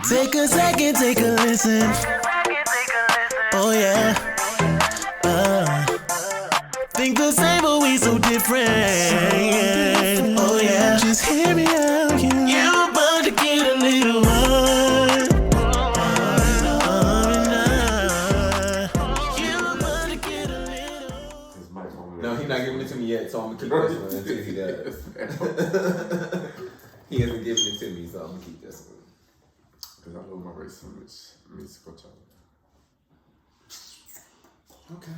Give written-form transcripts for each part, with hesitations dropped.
Take a second, take a listen. Oh yeah. Think the same, but we so different. Oh yeah. Just hear me out. You about to get a little one. No, he's not giving it to me yet, so I'm gonna keep this one until he does. He hasn't given it to me, so I'm gonna keep this one. Because I love my race so much. Let me switch on. Okay.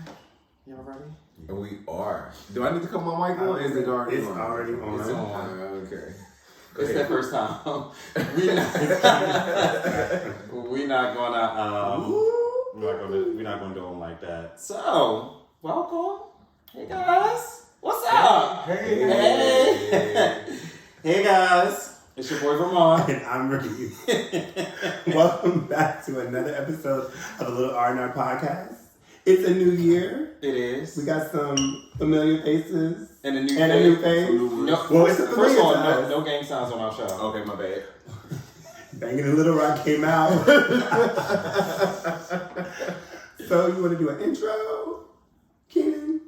Y'all ready? And we are. Do I need to come on mic on? Is it already on? It's already on. It's on. Okay. It's that first time. We're not gonna do them like that. So, welcome. Hey guys. What's up? Hey. Hey guys. It's your boy Ramont. And I'm Reese. Welcome back to another episode of the Little R&R Podcast. It's a new year. It is. We got some familiar faces. And a new face. No, well, it's a first of all, familiar no gang signs on our show. Okay, my bad. Banging the Little Rock came out. So you want to do an intro, Keenan?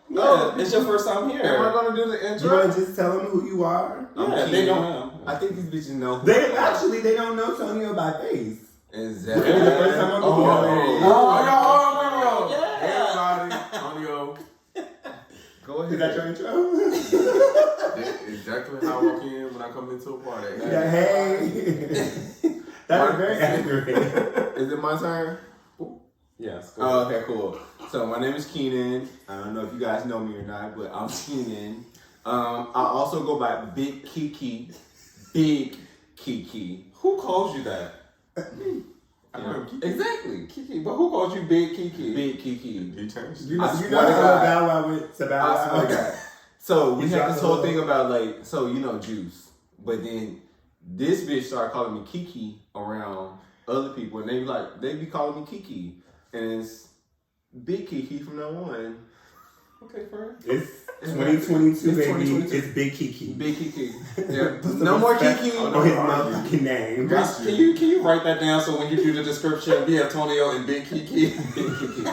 No, it's your first time here. Am I gonna do the You intro? want to just tell them who you are? Yeah, they know him. I think these bitches know. They don't know Antonio by face. Exactly. It was the first time on the Hey, everybody. Antonio. Go ahead. Is that your intro? That's exactly how I walk in when I come into a party. Yeah, hey. That was very accurate. Is it my turn? Yes. Oh, okay, cool. So my name is Keenan. I don't know if you guys know me or not, but I'm Keenan. I also go by Big Kee-Kee. Big Kee-Kee. Who calls you that? Exactly. Kiki, but who called you Big Kee-Kee? Big Kee-Kee. He changed. You I know swear to how God. Bow Wow went to Bow I swear to Wow? God. So we You had dropped this a whole little- thing about Juice. But then this bitch started calling me Kiki around other people, and they be calling me Kiki, and it's Big Kee-Kee from now on. Okay, friend. It's 2022, It's baby. 2022. It's Big Kee-Kee. Big Kiki. Yeah. Put some No more respect Kiki. on his motherfucking name. Reese, can you write that down so when you do the description, be Antonio and Big Kee-Kee? Big Kiki.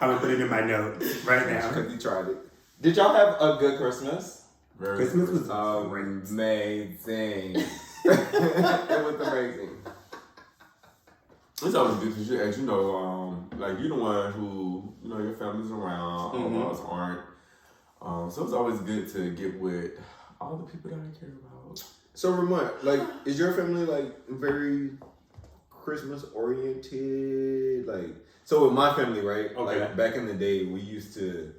I'm gonna put it in my notes right now. Because you tried it. Did y'all have a good Christmas? Christmas was Amazing. It was amazing. It's always good to as you know, like you're the one who, your family's around, all of us aren't. So it's always good to get with all the people that I care about. So Ramont, is your family very Christmas oriented? So with my family, right? Okay. Back in the day, we used to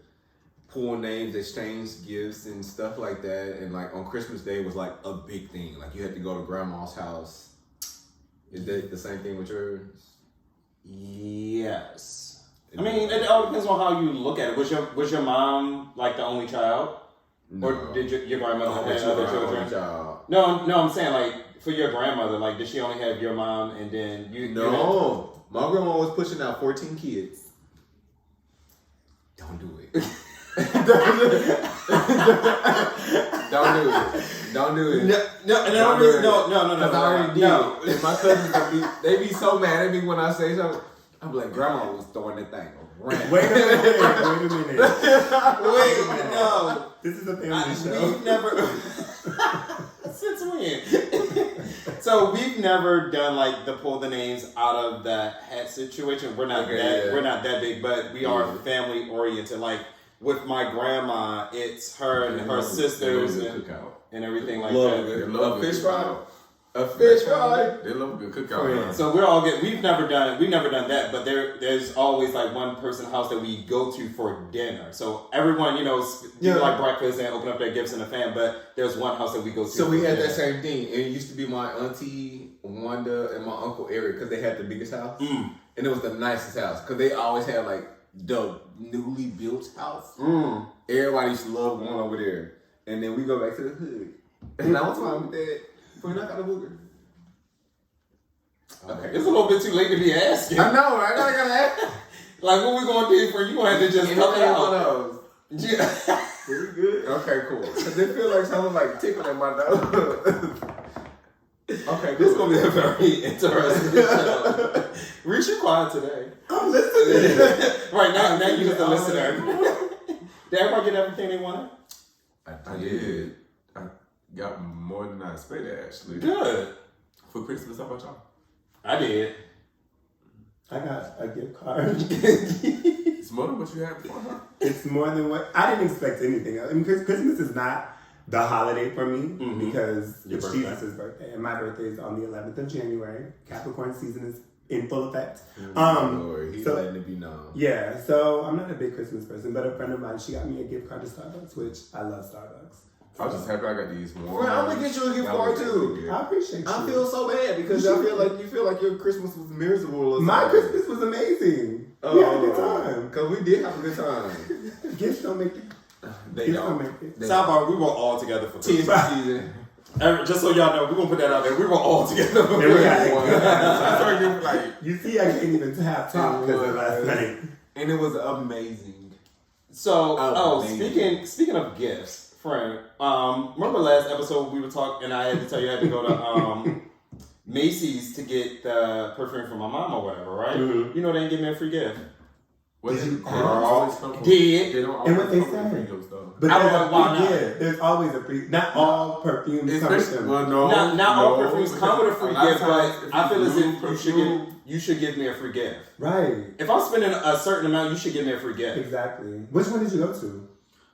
pull names, exchange gifts and stuff like that. And on Christmas Day was a big thing. You had to go to grandma's house. Is that the same thing with yours? Yes. I mean, it all depends on how you look at it. Was your mom the only child? No. Or did your grandmother have Only other child, children? only child. No, I'm saying for your grandmother, did she only have your mom and then you? No. My grandma was pushing out 14 kids. Don't do it. Don't do it. No. Because I already did. And my cousins, they be so mad at me when I say something. I'm like, Grandma was throwing that thing around. Wait a minute. Wait, no. This is a family show. We've never. Since when? So we've never done the pull the names out of that hat situation. We're not we're not that big, but we are family oriented. With my grandma, it's her and her sisters and everything like that. They love A fish fry. A fish fry. They love a good cookout. So we're all good. We've never done that, but there's always one person's house that we go to for dinner. So everyone, do breakfast and open up their gifts in the fan, but there's one house that we go to. So for we had dinner. that same thing. And it used to be my auntie Wanda and my uncle Eric because they had the biggest house. And it was the nicest house because they always had the newly built house. Everybody used to love going over there. And then we go back to the hood. And I was fine with that. We're not gonna booger. Okay, it's a little bit too late to be asking. I know, right? I gotta ask. What we gonna do for you? Gonna have to just cut it out. Yeah. Pretty good. Okay, cool. Cause it feel like something tickling my nose. Okay, This is going to be a very interesting show. Reese, you're quiet today. I'm listening. Right now you're just a listener. Did everybody get everything they wanted? I did. I got more than I expected, actually. Good. For Christmas, how about y'all? I did. I got a gift card. It's more than what you had before, huh? It's more than what I didn't expect anything else. I mean, Christmas is not the holiday for me because Your it's birthday. Jesus' birthday, and my birthday is on the 11th of January. Capricorn season is in full effect. Lord, he's so- letting it be known. Yeah, so I'm not a big Christmas person, but a friend of mine, she got me a gift card to Starbucks, which I love Starbucks. I was just happy I got these more. Well, I'm gonna get you a gift card too. I appreciate you. I feel so bad because I feel like your Christmas was miserable. Or My something. Christmas was amazing. We had a good time. Cause we did have a good time. Gifts don't make it. They Gifts don't don't. make it. Sidebar, we were all together for TNT Christmas. season. Just so y'all know, we're going to put that out there. We were all together for And we Christmas. got like, You see, I can't even have talk because of last night. And it was amazing. So, Amazing. speaking of gifts, friend, remember last episode we were talking, and I had to tell you I had to go to Macy's to get the perfume for my mom or whatever, right? Mhm. You know they didn't give me a free gift. what Did you- they don't always come from- Did. They don't always And what they come with say? free gifts, though. But I there's don't a know why free not. gift. There's always a free. Not all perfumes come with Especially, them. well, no. Not all no, perfumes come with a free lot of gift, times but if I feel you as do if you should give me a free gift. Right. If I'm spending a certain amount, you should give me a free gift. Exactly. Which one did you go to?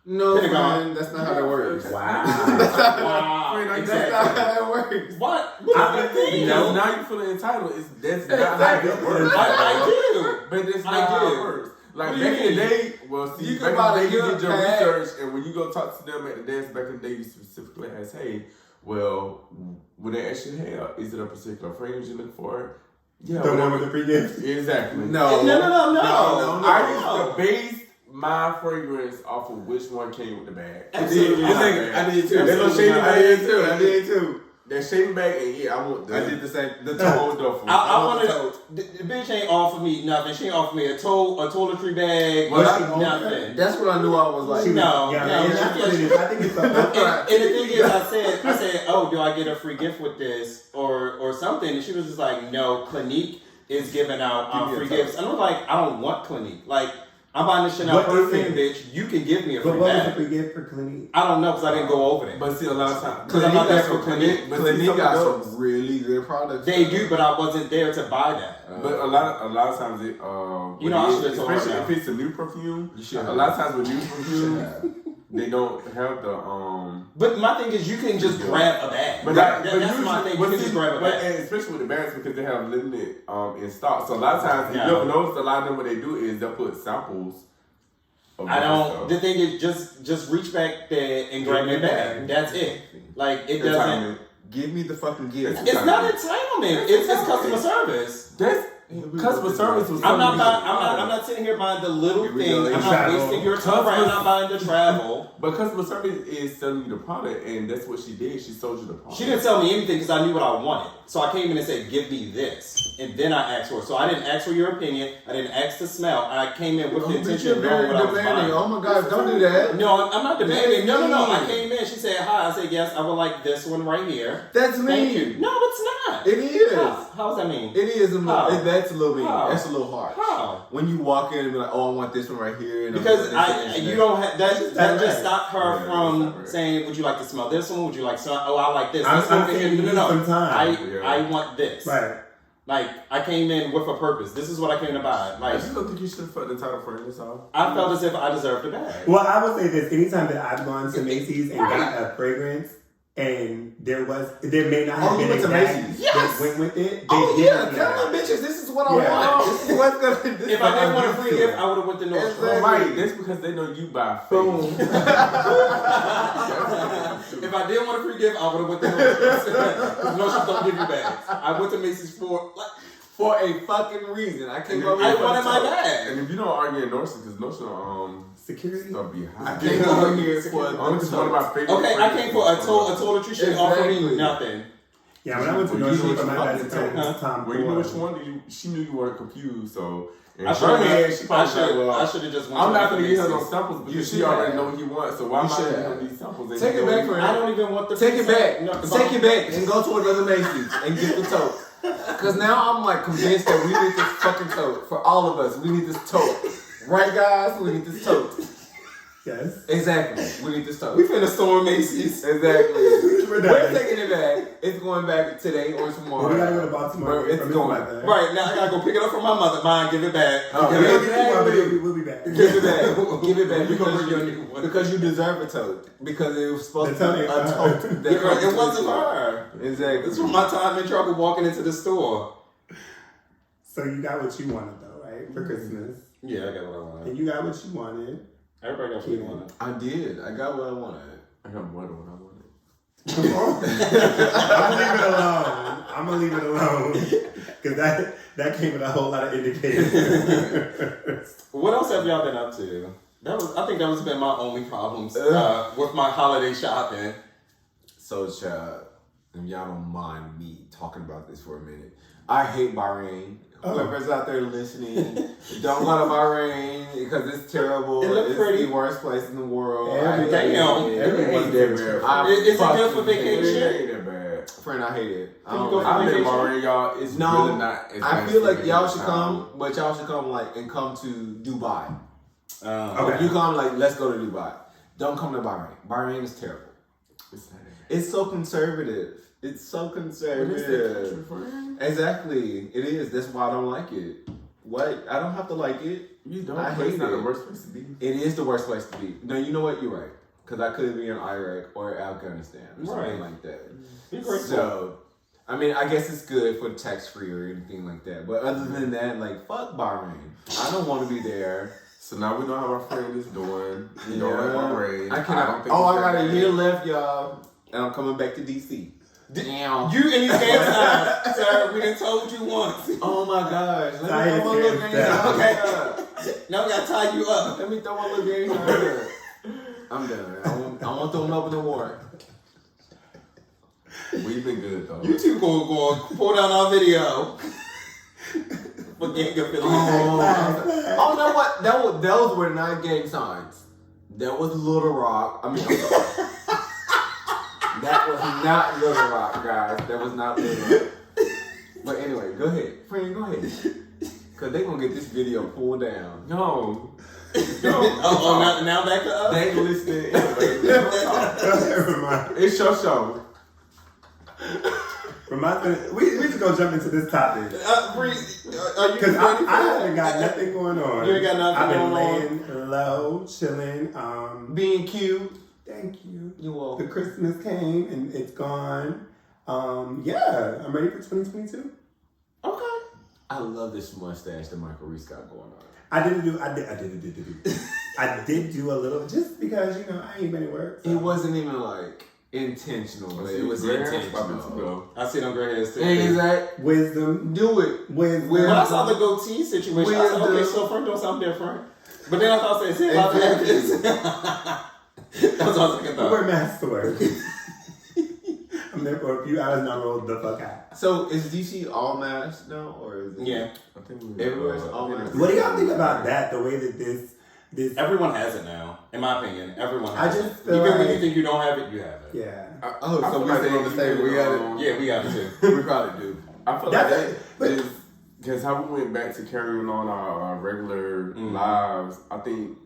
No, Pentagon. man, that's not how that works. Wow. Wow. Wait, like, That's not how that works. What? What I do you mean? Now you feel entitled. That's not how it works. I do. But that's I not how do. it works. Like What do back you in the mean? day, well, see, You back can buy in the day, you the did your pack. research, and when you go talk to them at the dance back in the day, you specifically ask, "Hey, well, when they ask you, hey, is it a particular fragrance you look for?" Yeah, The one whatever. with the free gift? Exactly. No. No. I used to base my fragrance off of which one came with the bag. Absolutely not. I did too. That little shady I bag. did too. I did too. That shaving bag, and yeah, I want the. I did the same. The whole duffel. I wanted the bitch ain't offer me nothing. She ain't offer me a toiletry bag. Well, nothing. That's what I knew. I was like, No. Yeah, no, and that's what it is. I think it's And a the thing is, I said, oh, do I get a free gift with this or something? And she was just like, no, Clinique is giving out Give me a free token. gifts. And I'm like, I don't want Clinique. Like, I'm buying this Chanel What is perfume, it? bitch. You can give me a But free what was the bag. free gift for Clinique? I don't know because I didn't go over there. But see, a lot of times, Because I'm not there for Clinique. But Clinique got some some really good products. They do, but I wasn't there to buy that. But a lot of times it, You know, I should've told her especially that. if it's a new perfume. You should A have. lot of times with new You should perfume, have. they don't have the But my thing is, you can just grab a bag. But That's usually- my thing. You but can see, just grab a but- bag. and especially with the bags because they have limited in stock. So a lot of times, Yeah. if you ever notice, a lot of them what they do is they'll put samples. Of I different don't. stuff. The thing is, just reach back there and grab your bag. That's it. Like it doesn't. Entitlement. Give me the fucking gift. It's not entitlement. It's customer service. That's customer service was. I'm not something buying. you should I'm not sitting here buying the little Here we thing. go. I'm not Travel. wasting your time. I'm not buying the travel. But customer service is selling you the product, and that's what she did. She sold you the product. She didn't tell me anything because I knew what I wanted. So I came in and said, "Give me this," and then I asked for it. So I didn't ask for your opinion. I didn't ask to smell. I came in with the But intention you're of knowing very what I was demanding. buying. Oh my God, don't do that. No, I'm not demanding. No. I That's came in. She said, "Hi." I said, "Yes, I would like this one right here." That's Thank mean. you. No, it's not. It is. How does that mean? It is a How? little. That's a little mean. How? That's a little harsh. How? When you walk in and be like, "Oh, I want this one right here," and Because I'm you don't have that. That not just right. stopped her Yeah, that's from not right. saying, "Would you like to smell this one? Would you like some? Oh, I like this." I'm This one- saying you need some time. I want this. Right. Like I came in with a purpose. This is what I came to buy. I Like just don't think you should have felt entitled for this all. I felt as if I deserved a bag. Well, I will say this: anytime that I've gone to Macy's and got a fragrance, and there may not have Oh, you been went a to bag Macy's? that Yes! went with it. They Oh did yeah, do tell that. them bitches this is what I Yeah. want. This is what's gonna. This If I didn't want a free gift, I would have went to Nordstrom. Exactly. Right, that's because they know you buy Boom. fake. If I didn't want a free gift, I would have went to Nordstrom. Because Nordstrom don't give you bags. I went to Macy's For a fucking reason, I came over I here. wanted my bag. And if you don't argue in Nordstrom, because Nordstrom Security. stuff be I high. came over here for Only because one of my favorite. Okay, I came for a toiletry. She didn't offer me Exactly. nothing. Yeah, when I went to North Shore for my best friend, Well, you know what you wanted. She knew you weren't confused, so. I should have just went I'm to not going to Macy's. get her no samples because she already know what he wants, so why am I going to get her these samples? Take it back, friend. I don't even want the Take it back. No, Take it back and go to another Macy's and get the tote. Because now I'm like convinced that we need this fucking tote. For all of us, we need this tote. Right, guys? We need this tote. Yes. Exactly. We need this tote. We finna storm Macy's. Exactly. We're We're taking it back. It's going back today or tomorrow. Well, we gotta go to Baltimore. It's going. Right, now I gotta go pick it up from my mother. Mine, give it back. Oh, We'll be back. Give it back. Give it back because you deserve a tote. Because it was supposed to be a tote. It wasn't her. Exactly. This was my time in trouble walking into the store. So you got what you wanted though, right? For Christmas. Yeah, I got what I wanted. And you got what you wanted. Everybody got what they wanted. I did. I got what I wanted. I got more than what I wanted. I'm gonna leave it alone. Because that came with a whole lot of indicators. What else have y'all been up to? I think that was been my only problems with my holiday shopping. So, child, if y'all don't mind me talking about this for a minute, I hate Bahrain. Whoever's out there listening, don't go to Bahrain because it's terrible. It's pretty. the worst place in the world. Everyone's there, man. Is it good for vacation? It ain't that bad. Friend, I hate it. I've been already, y'all. It's really not. I feel like y'all should come, but y'all should come come to Dubai. Okay. If you come, let's go to Dubai. Don't come to Bahrain. Bahrain is terrible. It's so conservative. It's so conservative. Exactly. It is. That's why I don't like it. What? I don't have to like it. You don't. I hate It's not it. the worst place to be. It is the worst place to be. No, you know what? You're right. Because I could be in Iraq or Afghanistan or something like that. Be grateful. So, I mean, I guess it's good for tax-free or anything like that. But other than that, fuck Bahrain. I don't want to be there. So now we know how our friend is doing. You know, like Bahrain. I got a year left, y'all. And I'm coming back to DC. Damn. You and your pants on, sir. We done told you once. Oh my gosh. Let me Science throw my little hands game down. Okay. Now we gotta tie you up. Let me throw my little game down. I'm done. I won't throw them up in the water. We've been good though. You two going pull down our video. For gang affiliation. Oh, no, what? Those were not gang signs. That was Little Rock. I mean, I'm sorry. That was not Little Rock, guys. That was not Little Rock. But anyway, go ahead. Friend, go ahead. Because they're going to get this video pulled down. No. Now back to us? They ain't listening. It's your show. We just gonna jump into this topic. Reese, are you Because ready for I that? haven't got nothing going on. You ain't got nothing going on? I've been laying low, chilling. Being cute. Thank you. You welcome. The Christmas came and it's gone. Yeah, I'm ready for 2022. Okay. I love this mustache that Michael Reese got going on. I did do a little, just because, I ain't been at work. So. It wasn't even intentional, but it was intentional. I see them gray hairs too. Exactly. Wisdom. Do it. Wisdom. When I saw the goatee situation, I said, okay, so Frank doing something different. But then I thought, say, see, about this. That's what I was thinking about. We're masks to work. I'm there for a few hours and I rolled the fuck out. So is DC all masked now, or is it? Yeah. I think Everywhere's all masked. What do y'all think about that? The way that this Everyone has it now, in my opinion. Everyone has I it. just feel Even when like- you think you don't have it, you have it. Yeah. So feel we like say on the same. We got it. Yeah, we got it too. We probably do. I feel That's like it. But- that is because how we went back to carrying on our regular lives. I think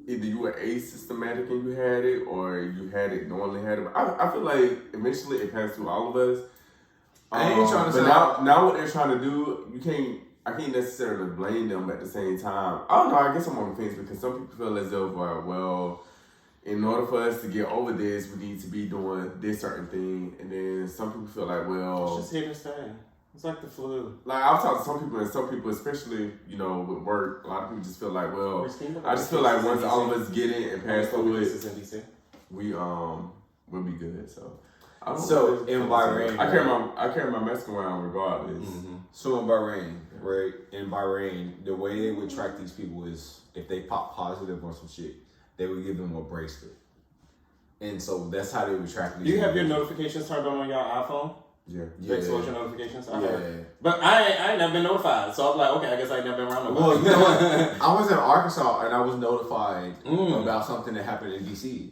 either you were asystematic and you had it, or you had it knowingly had it. I feel like eventually it passed through all of us. I ain't trying to but say now what they're trying to do, I can't necessarily blame them at the same time. I don't know. I guess I'm on the fence because some people feel as though, well, in order for us to get over this, we need to be doing this certain thing, and then some people feel like, well, It's just here to stay. It's like the flu. like I've talked to some people, and some people, especially with work, a lot of people just feel like, well, I just feel like once all of us get it and pass through This it, is in DC. we'll be good. So, I don't So, know. in Bahrain, I carry my mask around regardless. So in Bahrain, right? In Bahrain, the way they would track these people is if they pop positive on some shit, they would give them a bracelet. And so that's how they were tracking. Do you have your notifications turned on your iPhone? Yeah. The exposure notifications? Yeah. But I ain't never been notified. So I'm like, okay, I guess I ain't never been around nobody. Well, you know what? I was in Arkansas and I was notified about something that happened in DC.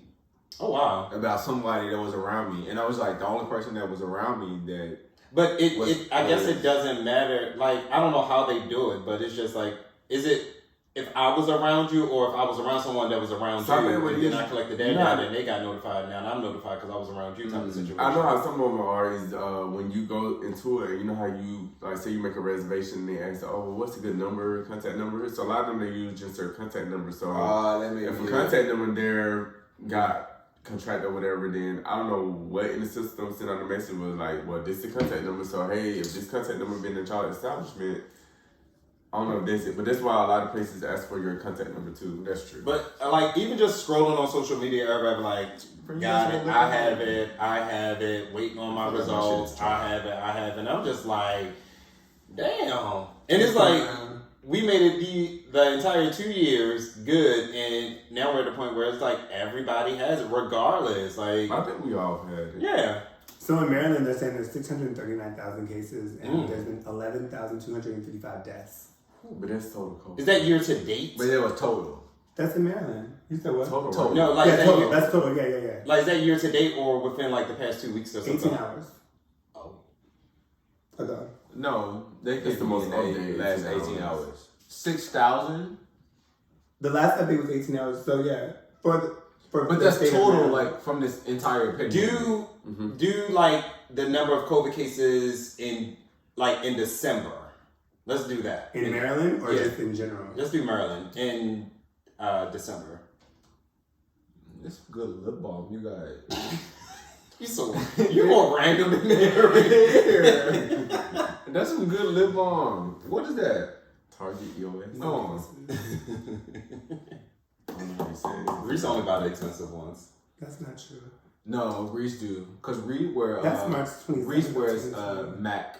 Oh, wow. About somebody that was around me. And I was like, the only person that was around me that... But I guess it doesn't matter. Like, I don't know how they do it, but it's just like, is it if I was around you or if I was around someone that was around you and then I collected their data and they got notified now and I'm notified because I was around you type of situation? I know how some of them are is when you go into it, you know how you, like, say you make a reservation and they ask, oh, what's a good number, contact number? So a lot of them, they use just their contact number. So if a contact number there got contract or whatever, then I don't know what in the system sent out the message was like, well, this is the contact number, so hey, if this contact number been in child establishment, I don't know if that's it, but that's why a lot of places ask for your contact number too. That's true. But like even just scrolling on social media, everybody like, got it, I have it, waiting on my results, I have it, and I'm just like, damn. And it's like, we made it the entire 2 years good, and now we're at the point where it's like everybody has it, regardless. Like I think we all had it. Yeah. So in Maryland, they're saying there's 639,000 cases and there's been 11,255 deaths. But that's total COVID. Is that year to date? But it was total. That's in Maryland. You said what? Total. No, like yeah, total. That's total. Yeah. Like is that year to date or within like the past 2 weeks or something? 18 hours. Oh. Ago. No, they It's the most updated last 18 hours. 6,000? The last update was 18 hours. So yeah, but that's total, like from this entire pandemic. Do like the number of COVID cases in December. Let's do that. In Maryland or just in general? Let's do Maryland in December. It's good lip balm you got. You're more random than there. That's some good lip balm. What is that? Target EOS. No. I don't know how you say it. Reese only buy the expensive ones. That's not true. No, Reese do. Because Reese That's March 27th. Reese wears Mac.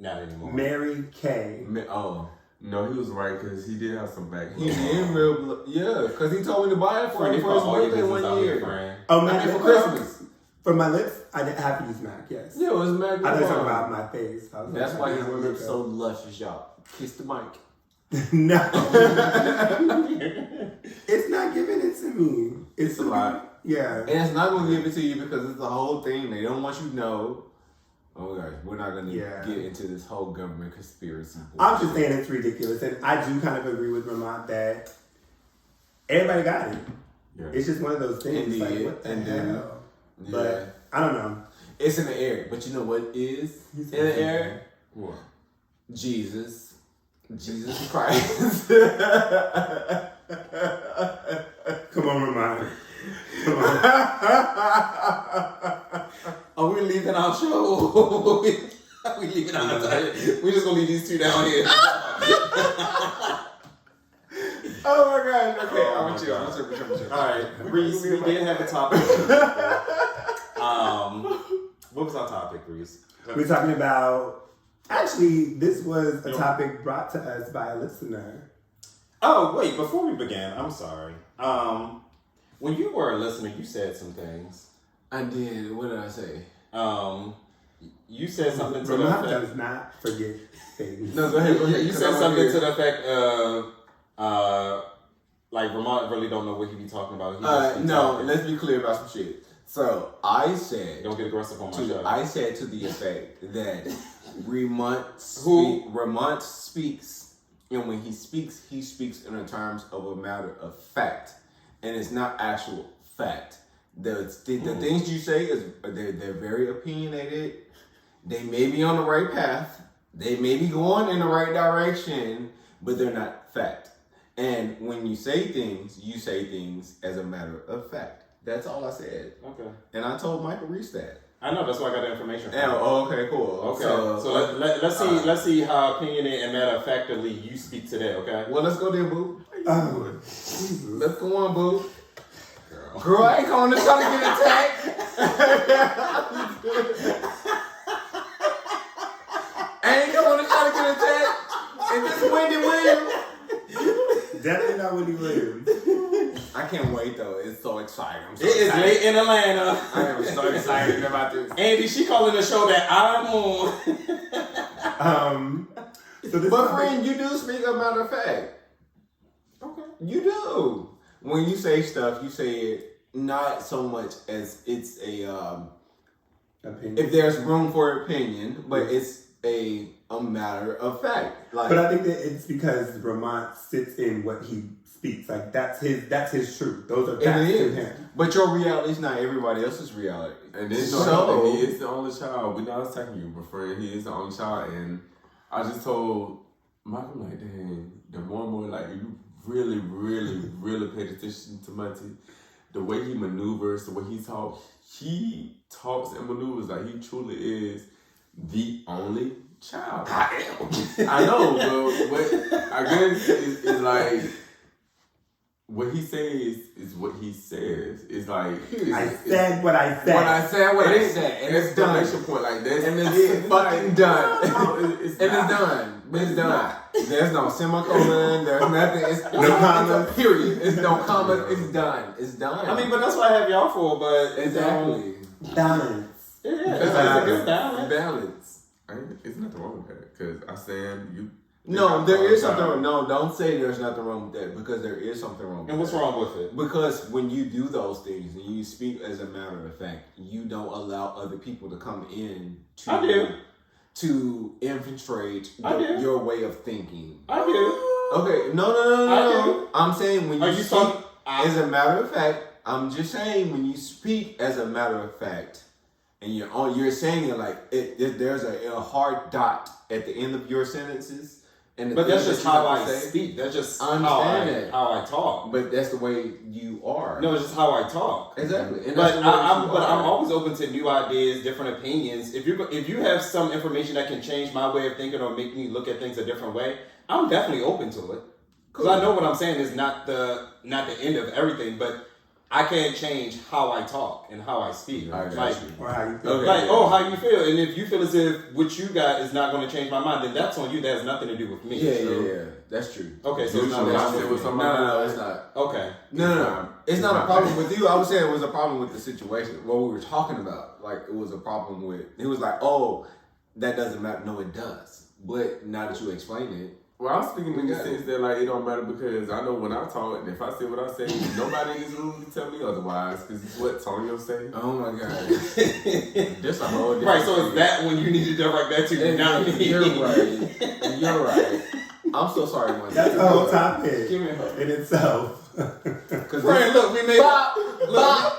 Not anymore. Mary Kay. Oh. No, he was right because he did have some back. He in real yeah, because he told me to buy it for his birthday 1 year. Oh, Mac for Christmas. For my lips, I have to use Mac, yes. Yeah, it was Mac. I thought you were talking about my face. That's why his lips so luscious, y'all. Kiss the mic. No. It's not giving it to me. It's a lot. Yeah. And it's not going to give it to you because it's the whole thing. They don't want you to know. Oh, gosh. We're not going to get into this whole government conspiracy. I'm just saying it's ridiculous. And I do kind of agree with Ramont that everybody got it. Yeah. It's just one of those things. Indeed. Like, what the hell? Yeah. But I don't know. It's in the air. But you know what is in the air? What? Jesus Christ. Come on, Ramont. Come on. Are we leaving our show? We leaving our we just gonna leave these two down here. Oh my God. Okay, I'm with you. Alright, Reese, we did have a topic. What was our topic, Reese? We're talking about. Actually, this was a topic brought to us by a listener. Oh, wait, before we began, I'm sorry. When you were a listener, you said some things. I did. What did I say? You said something to Ramont the effect. does not forget things. No, go ahead. You said something to the effect of, like, Ramont really don't know what he be talking about. He just be talking. Let's be clear about some shit. So, I said... Don't get aggressive on my show. I said to the effect that Ramont speaks, and when he speaks in the terms of a matter of fact, and it's not actual fact. The things you say they're very opinionated. They may be on the right path. They may be going in the right direction, but they're not fact. And when you say things as a matter of fact. That's all I said. Okay. And I told Michael Reese that. I know, that's why I got the information from okay, cool. Okay, so let's see how opinionated and matter of factly you speak today, okay? Well, let's go there, boo. Let's go on, boo. Girl, I ain't going to try to get attacked. I ain't going to try to get attacked. And this Wendy Williams. Definitely not Wendy Williams. I I can't wait though. It's so exciting. I'm so It is excited. late in Atlanta. I am so excited about this. Andy, she calling the show that I'm on. So this But topic- friend, you do speak a matter of fact. Okay. You do. When you say stuff, you say it not so much as it's a opinion. if there's room for opinion, but it's a matter of fact. Like, But I think that it's because Ramont sits in what he speaks. Like that's his truth. Those are facts it to is. him. But your reality is not everybody else's reality. And it's So- he is the only child. We're not attacking you, but friend, he is the only child. And I just told Michael, like, dang, the more and more, like, you really, really, really paid attention to Monty. The way he maneuvers, the way he talks and maneuvers, like, he truly is the only child. I am. I know, but what I guess is like what he says is what he says. It's like I said what I said. What I said, and it's done. Exclamation point like this, And it's fucking done. No, it's And it's not. done. It's done. There's no semicolon. There's nothing. It's No commas. It's a period. It's no commas. It's done. It's done. I mean, but that's what I have y'all for. But exactly. Balance. Yeah, it's a good balance. Balance. It's nothing wrong with that because I stand you. No, there is something wrong. No, don't say there's nothing wrong with that because there is something wrong with And what's that. wrong with it? Because when you do those things and you speak as a matter of fact, you don't allow other people to come in to I do. to infiltrate I do. your way of thinking. I do. Okay, no. I do. I'm saying when Are you you speak talking? as a matter of fact, I'm just saying when you speak as a matter of fact, and you're saying it like there's a hard dot at the end of your sentences. And the But that's things just that you how have I to say, speak. That's just I understand that. how I talk. But that's the way you are. No, it's just how I talk. Exactly. And But that's the way I'm you are. always open to new ideas, different opinions. If you have some information that can change my way of thinking or make me look at things a different way, I'm definitely open to it. Because I know what I'm saying is not the end of everything, but I can't change how I talk and how I speak. I got Like, you. Or how you feel. Okay. like, oh, how you feel, and if you feel as if what you got is not going to change my mind, then that's on you. That has nothing to do with me. Yeah. That's true. Okay, so it's not Usually a I problem say with with me. No, it's not. Okay. No. It's not a problem with you. I was saying it was a problem with the situation. What we were talking about. Like, it was a problem with... It was like, oh, that doesn't matter. No, it does. But now that you explain it... Well, I'm speaking in the got sense that like it don't matter because I know when I talk, and if I say what I say, nobody in this room can tell me otherwise. Because it's what Tonyo say. Oh, my God. This a whole different Right, so thing. it's that when you need to direct that to not me. You're right. You're right. I'm so sorry, Monty. That's the whole topic Give me a hug. in itself. Because Friend, look, we made Bob.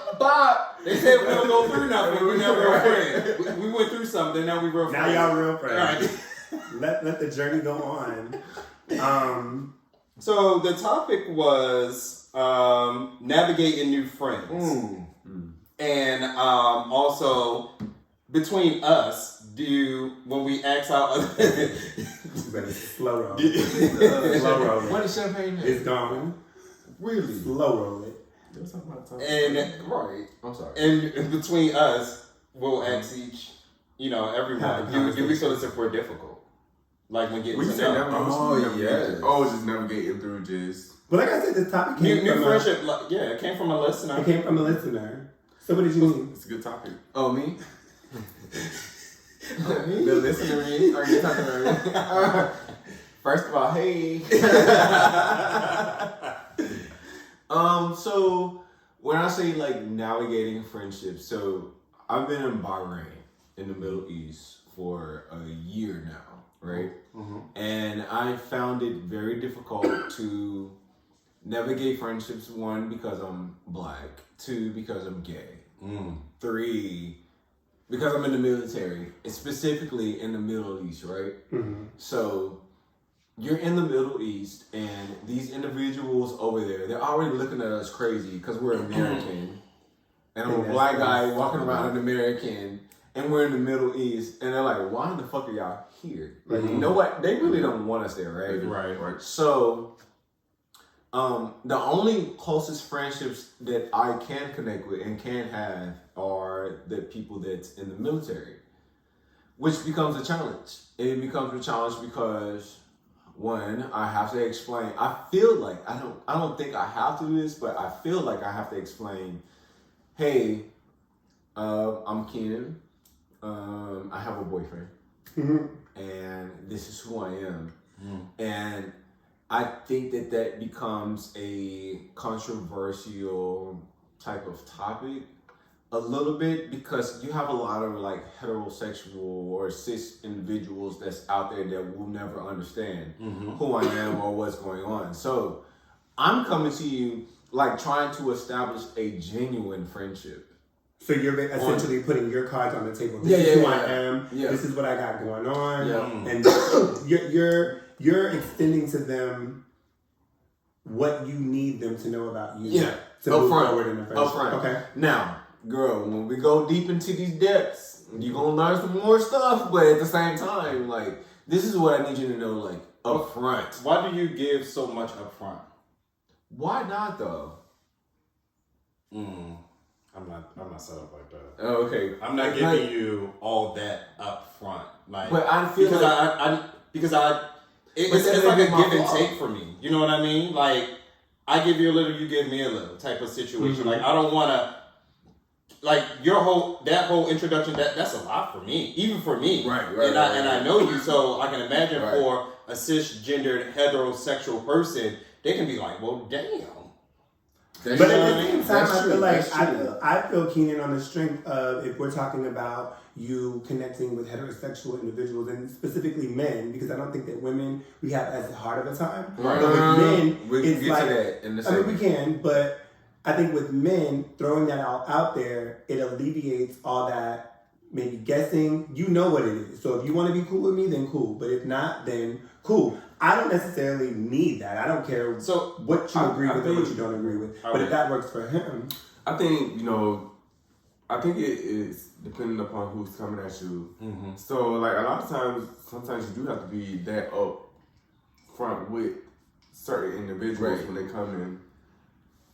They said we don't go through nothing. We never real friends. We went through something. Now we real Now friends. y'all real friends. Right. Let the journey go on. So the topic was navigating new friends, and also between us, when we ask out other. You better slow roll. Slow roll it. What is champagne? It's gone. Really? Slow roll it. Right. I'm sorry. And between us, we'll ask each, everyone, Have a do we conversation. feel as if we're difficult? Like when getting We to say know. never. Oh, yes. Oh, just navigating through just. But like I said, this topic New came from friendship, it came from a listener. it came from a listener. So what did you mean? It's a good topic. Oh, me? The listener me? Are you talking about me? First of all, hey. So when I say like navigating friendships, so I've been in Bahrain in the Middle East for a year now, right? And I found it very difficult to navigate friendships. 1, because I'm black. 2, because I'm gay. 3, because I'm in the military, specifically in the Middle East, right? So you're in the Middle East, and these individuals over there, they're already looking at us crazy because we're American. And I'm a black guy walking around an American, and we're in the Middle East, and they're like, why the fuck are y'all here? Like, you know what? They really don't want us there, right? Right. So, the only closest friendships that I can connect with and can have are the people that's in the military, which becomes a challenge. It becomes a challenge because one, I have to explain. I feel like I don't think I have to do this, but I feel like I have to explain. Hey, I'm Keenan. I have a boyfriend, and this is who I am. And I think that becomes a controversial type of topic a little bit, because you have a lot of like heterosexual or cis individuals that's out there that will never understand who I am or what's going on. So I'm coming to you like trying to establish a genuine friendship. So you're essentially putting your cards on the table. This is who I am. Yeah. This is what I got going on. Yeah. And you're extending to them what you need them to know about you. Yeah. To move forward in the friendship. Okay. Now, girl, when we go deep into these depths, you're gonna learn some more stuff, but at the same time, like, this is what I need you to know, like, up front. Why do you give so much up front? Why not though? I'm not set up like that. Oh, okay. I'm not giving you all that up front. Like, but I feel because it's like a give and take for me. You know what I mean? Like, I give you a little, you give me a little type of situation. Like, I don't want to, like, that whole introduction, that's a lot for me, even for me. Right. And I know you, so I can imagine for a cisgendered heterosexual person, they can be like, well, damn. But at the same time, I feel Keenan on the strength of, if we're talking about you connecting with heterosexual individuals and specifically men, because I don't think that women, we have as hard of a time. Right. But with men, it's like, we can, but I think with men, throwing that out there, it alleviates all that maybe guessing. You know what it is. So if you want to be cool with me, then cool. But if not, then cool. I don't necessarily need that. I don't care what you agree with or what you don't agree with. But if that works for him. I think, I think it is depending upon who's coming at you. So, like, a lot of times, sometimes you do have to be that up front with certain individuals when they come in.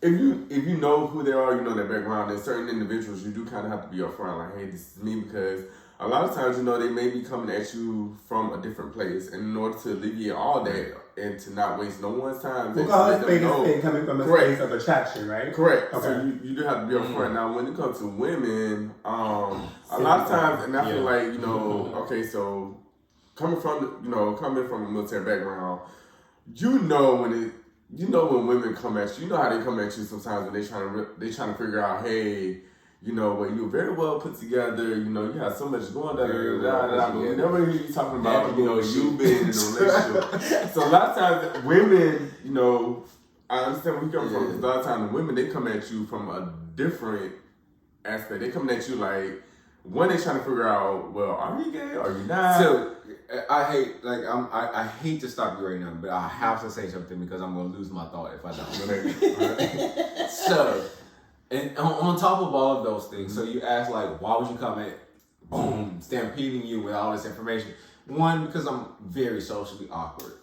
If you know who they are, you know their background, and certain individuals, you do kind of have to be upfront, like, hey, this is me, because a lot of times, they may be coming at you from a different place, and in order to alleviate all that and to not waste no one's time, we'll call it spade coming from a space of attraction, right? Correct. Okay. So you do have to be upfront. Now, when it comes to women, a lot of times, and I feel like okay, so coming from a military background, when women come at you, how they come at you sometimes when they trying to figure out, hey, you're very well put together, you have so much going on, we never hear you talking about, you being in a relationship. So a lot of times women, I understand where you come from, because a lot of times the women, they come at you from a different aspect. They come at you like, one, they trying to figure out, well, are you gay? Are you not? So I hate to stop you right now, but I have to say something because I'm gonna lose my thought if I don't. So, and on top of all of those things, so you ask like, why would you come at stampeding you with all this information? One, because I'm very socially awkward.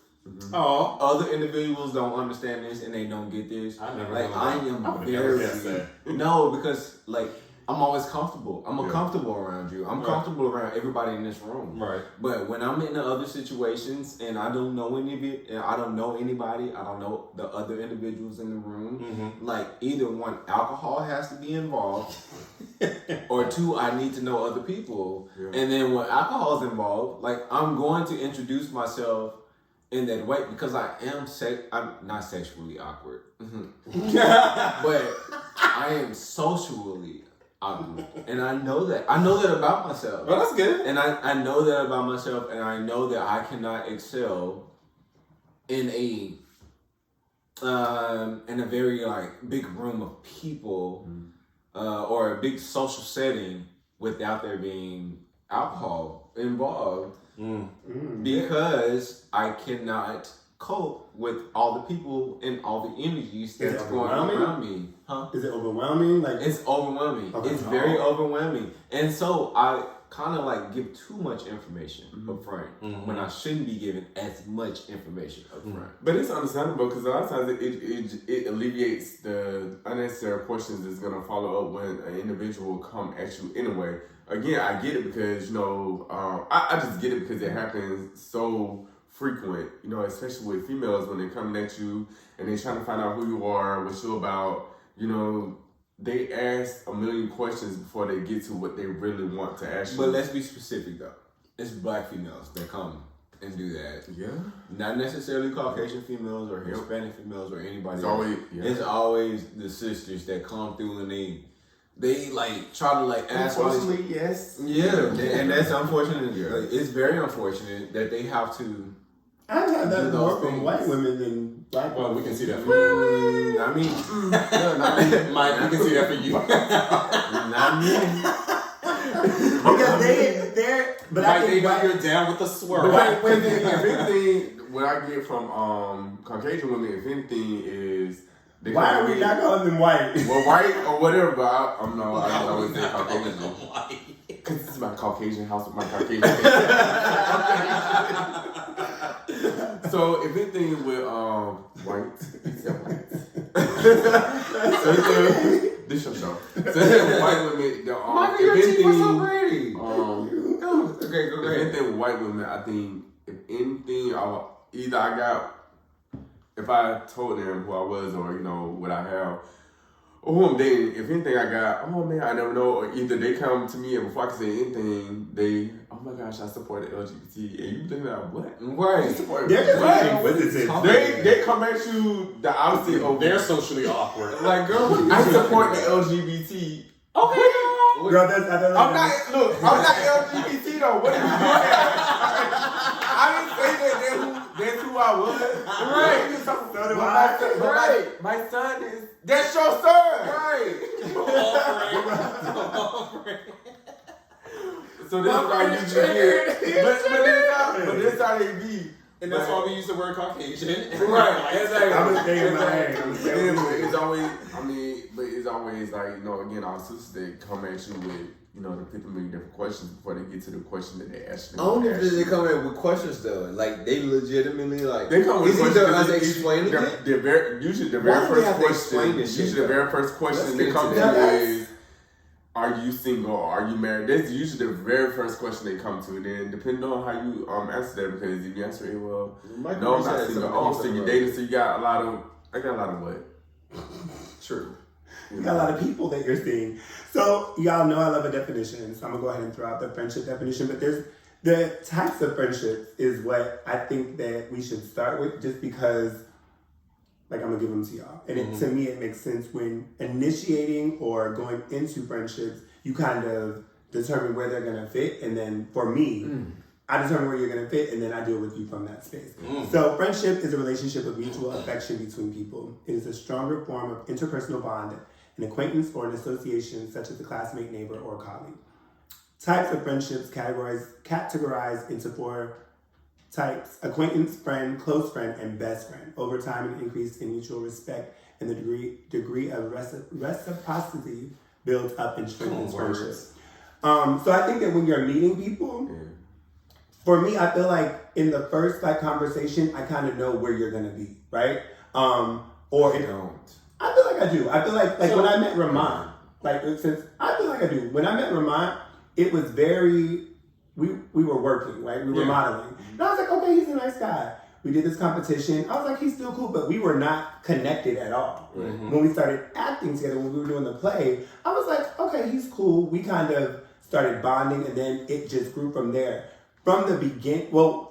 Oh, other individuals don't understand this and they don't get this. I am very no, because like, I'm always comfortable. I'm comfortable around you. I'm comfortable around everybody in this room. Right. But when I'm in the other situations and I don't know any of it, and I don't know anybody, I don't know the other individuals in the room, like either one, alcohol has to be involved, or two, I need to know other people. Yeah. And then when alcohol is involved, like I'm going to introduce myself in that way because I'm not sexually awkward, but I am socially and I know that. I know that about myself. Well, that's good. And I know that about myself, and I know that I cannot excel in a very like big room of people or a big social setting without there being alcohol involved because I cannot cope with all the people and all the energies that's going on around me. Huh? Is it overwhelming? Like it's overwhelming. Okay. It's very overwhelming. And so I kind of like give too much information up front when I shouldn't be giving as much information up front. But it's understandable because a lot of times it alleviates the unnecessary questions that's going to follow up when an individual come at you anyway. Again, I get it because, I just get it because it happens so frequent, you know, especially with females when they're coming at you and they're trying to find out who you are, what you're about, you know, they ask a million questions before they get to what they really want to ask you. But let's be specific though. It's black females that come and do that. Yeah. Not necessarily Caucasian females or Hispanic females or anybody It's else. always, yeah. It's always the sisters that come through and they like try to like ask all these. Unfortunately, yes. Yeah, and that's unfortunate. Like, it's very unfortunate that they have to. I've had that do more those from things. white women than black women. Well, we can see that. I mean, Mike, we can see that for you. not me. Because they're, but Mike, I they think know white, you're down with the swerve. White women, if anything, what I get from Caucasian women, if anything, is they why come are to we me- not calling them white? Well, white or whatever, but I always say Not calling Caucasian. them white. Because this is my Caucasian house with my Caucasian So, if anything with white, it's white. So, this your show. So, white women, Michael, if your teeth anything, was so pretty. Okay, go if ahead. anything with white women, I think, if anything, if I told them who I was or, you know, what I have, or who I'm dating, if anything I got, oh man, I never know, or either they come to me and before I can say anything, they, oh my gosh, I support the LGBT, and you think that, what? Right. You support They're just what? being inquisitive. They come at you the opposite of They're socially awkward. Like, girl, I support the LGBT. Okay. Girl, that's, I don't know. I'm not LGBT though. What are you doing? I didn't say that that's who I was. Right. So do I. Right. My son is. That's your son. Right. So this is how you get. But this how they be. And that's why we use the word Caucasian. Right. Exactly. I'm gonna stay in my head. Yeah, but it's always. But it's always like, you know, again, our sisters they come at you with, you know, the 50 million different questions before they get to the question that they ask. I don't know if they come in with questions though. Like they legitimately like. They come with is questions. either us explaining it? Usually the Why very do we first have to explain question. this shit, Usually the though? very first question Let's they get come to to that. is, are you single or are you married? That's usually the very first question they come to. Then depending on how you answer that, because if you answer it well, Michael no, I'm Reese not had single. something Oh, I'm he single said. dating. So you got a lot of. I got a lot of what? True. You got a lot of people that you're seeing. So y'all know I love a definition. So I'm gonna go ahead and throw out the friendship definition. But there's the types of friendships is what I think that we should start with, just because, like, I'm gonna give them to y'all. And to me, it makes sense when initiating or going into friendships, you kind of determine where they're gonna fit, and then for me, I determine where you're gonna fit, and then I deal with you from that space. So friendship is a relationship of mutual affection between people. It is a stronger form of interpersonal bond, an acquaintance or an association such as a classmate, neighbor, or colleague. Types of friendships categorized into 4 types: acquaintance, friend, close friend, and best friend. Over time, an increase in mutual respect and the degree of reciprocity builds up and strengthens friendships. So I think that when you're meeting people, for me, I feel like in the first conversation, I kind of know where you're gonna be, right? Or it don't. I feel like I do. I feel like when I met Ramont, I feel like I do. When I met Ramont, it was very, we were working, right? We were modeling. And I was like, okay, he's a nice guy. We did this competition. I was like, he's still cool, but we were not connected at all. When we started acting together, when we were doing the play, I was like, okay, he's cool. We kind of started bonding, and then it just grew from there. From the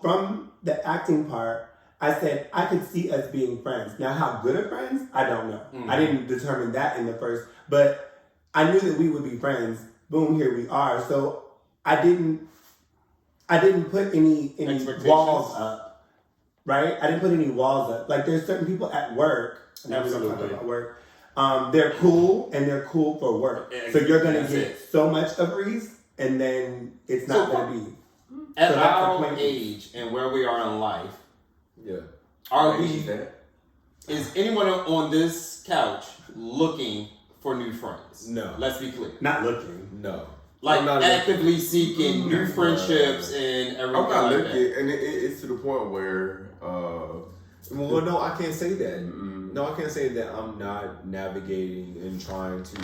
from the acting part, I said I could see us being friends. Now, how good of friends, I don't know. I didn't determine that in the first, but I knew that we would be friends. Boom, here we are. So I didn't put any walls up, right? I didn't put any walls up. Like, there's certain people at work. Now we don't talk about work. They're cool and they're cool for work. So you're gonna get so much of Reese, and then it's not gonna be. At our age and where we are in life, is anyone on this couch looking for new friends? No. Let's be clear. Not looking. No. Like, actively seeking new friendships and everything. I'm not like looking, that. and it's to the point where. Well, no, I can't say that. No, I can't say that I'm not navigating and trying to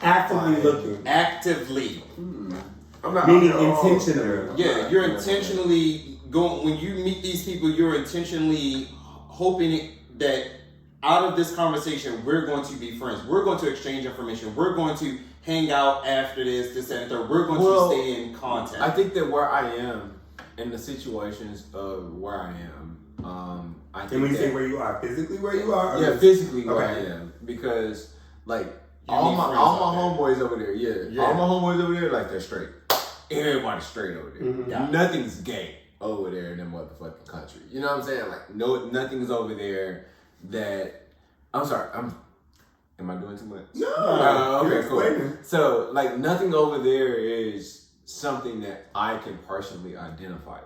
Actively looking. Actively. I'm not Meaning intentionally. Yeah, you're intentionally when you meet these people, you're intentionally hoping that out of this conversation, we're going to be friends. We're going to exchange information. We're going to hang out after this, and the third. We're going to stay in contact. I think that where I am in the situations of where I am, I think. And when you say where you are, physically where you are? Yeah, physically where I am, because like all my homeboys over there, all my homeboys over there, like they're straight. Everybody's straight over there. Mm-hmm. Yeah. Nothing's gay over there in that motherfucking country. You know what I'm saying? Like nothing's over there that. I'm sorry. Am I doing too much? No. Okay, cool. So like nothing over there is something that I can personally identify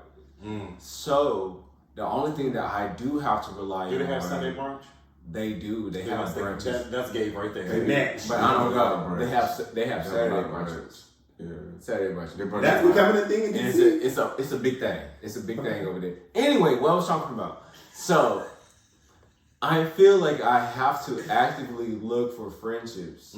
with. So the only thing that I do have to rely on. Do they have Sunday brunch? They do. They have brunches. That's gay right there. They match. But I don't know. They have Saturday brunches. Yeah, Saturday brunch. That's becoming a thing in DC. It's a big thing. It's a big thing over there. Anyway, what I was talking about. So I feel like I have to actively look for friendships.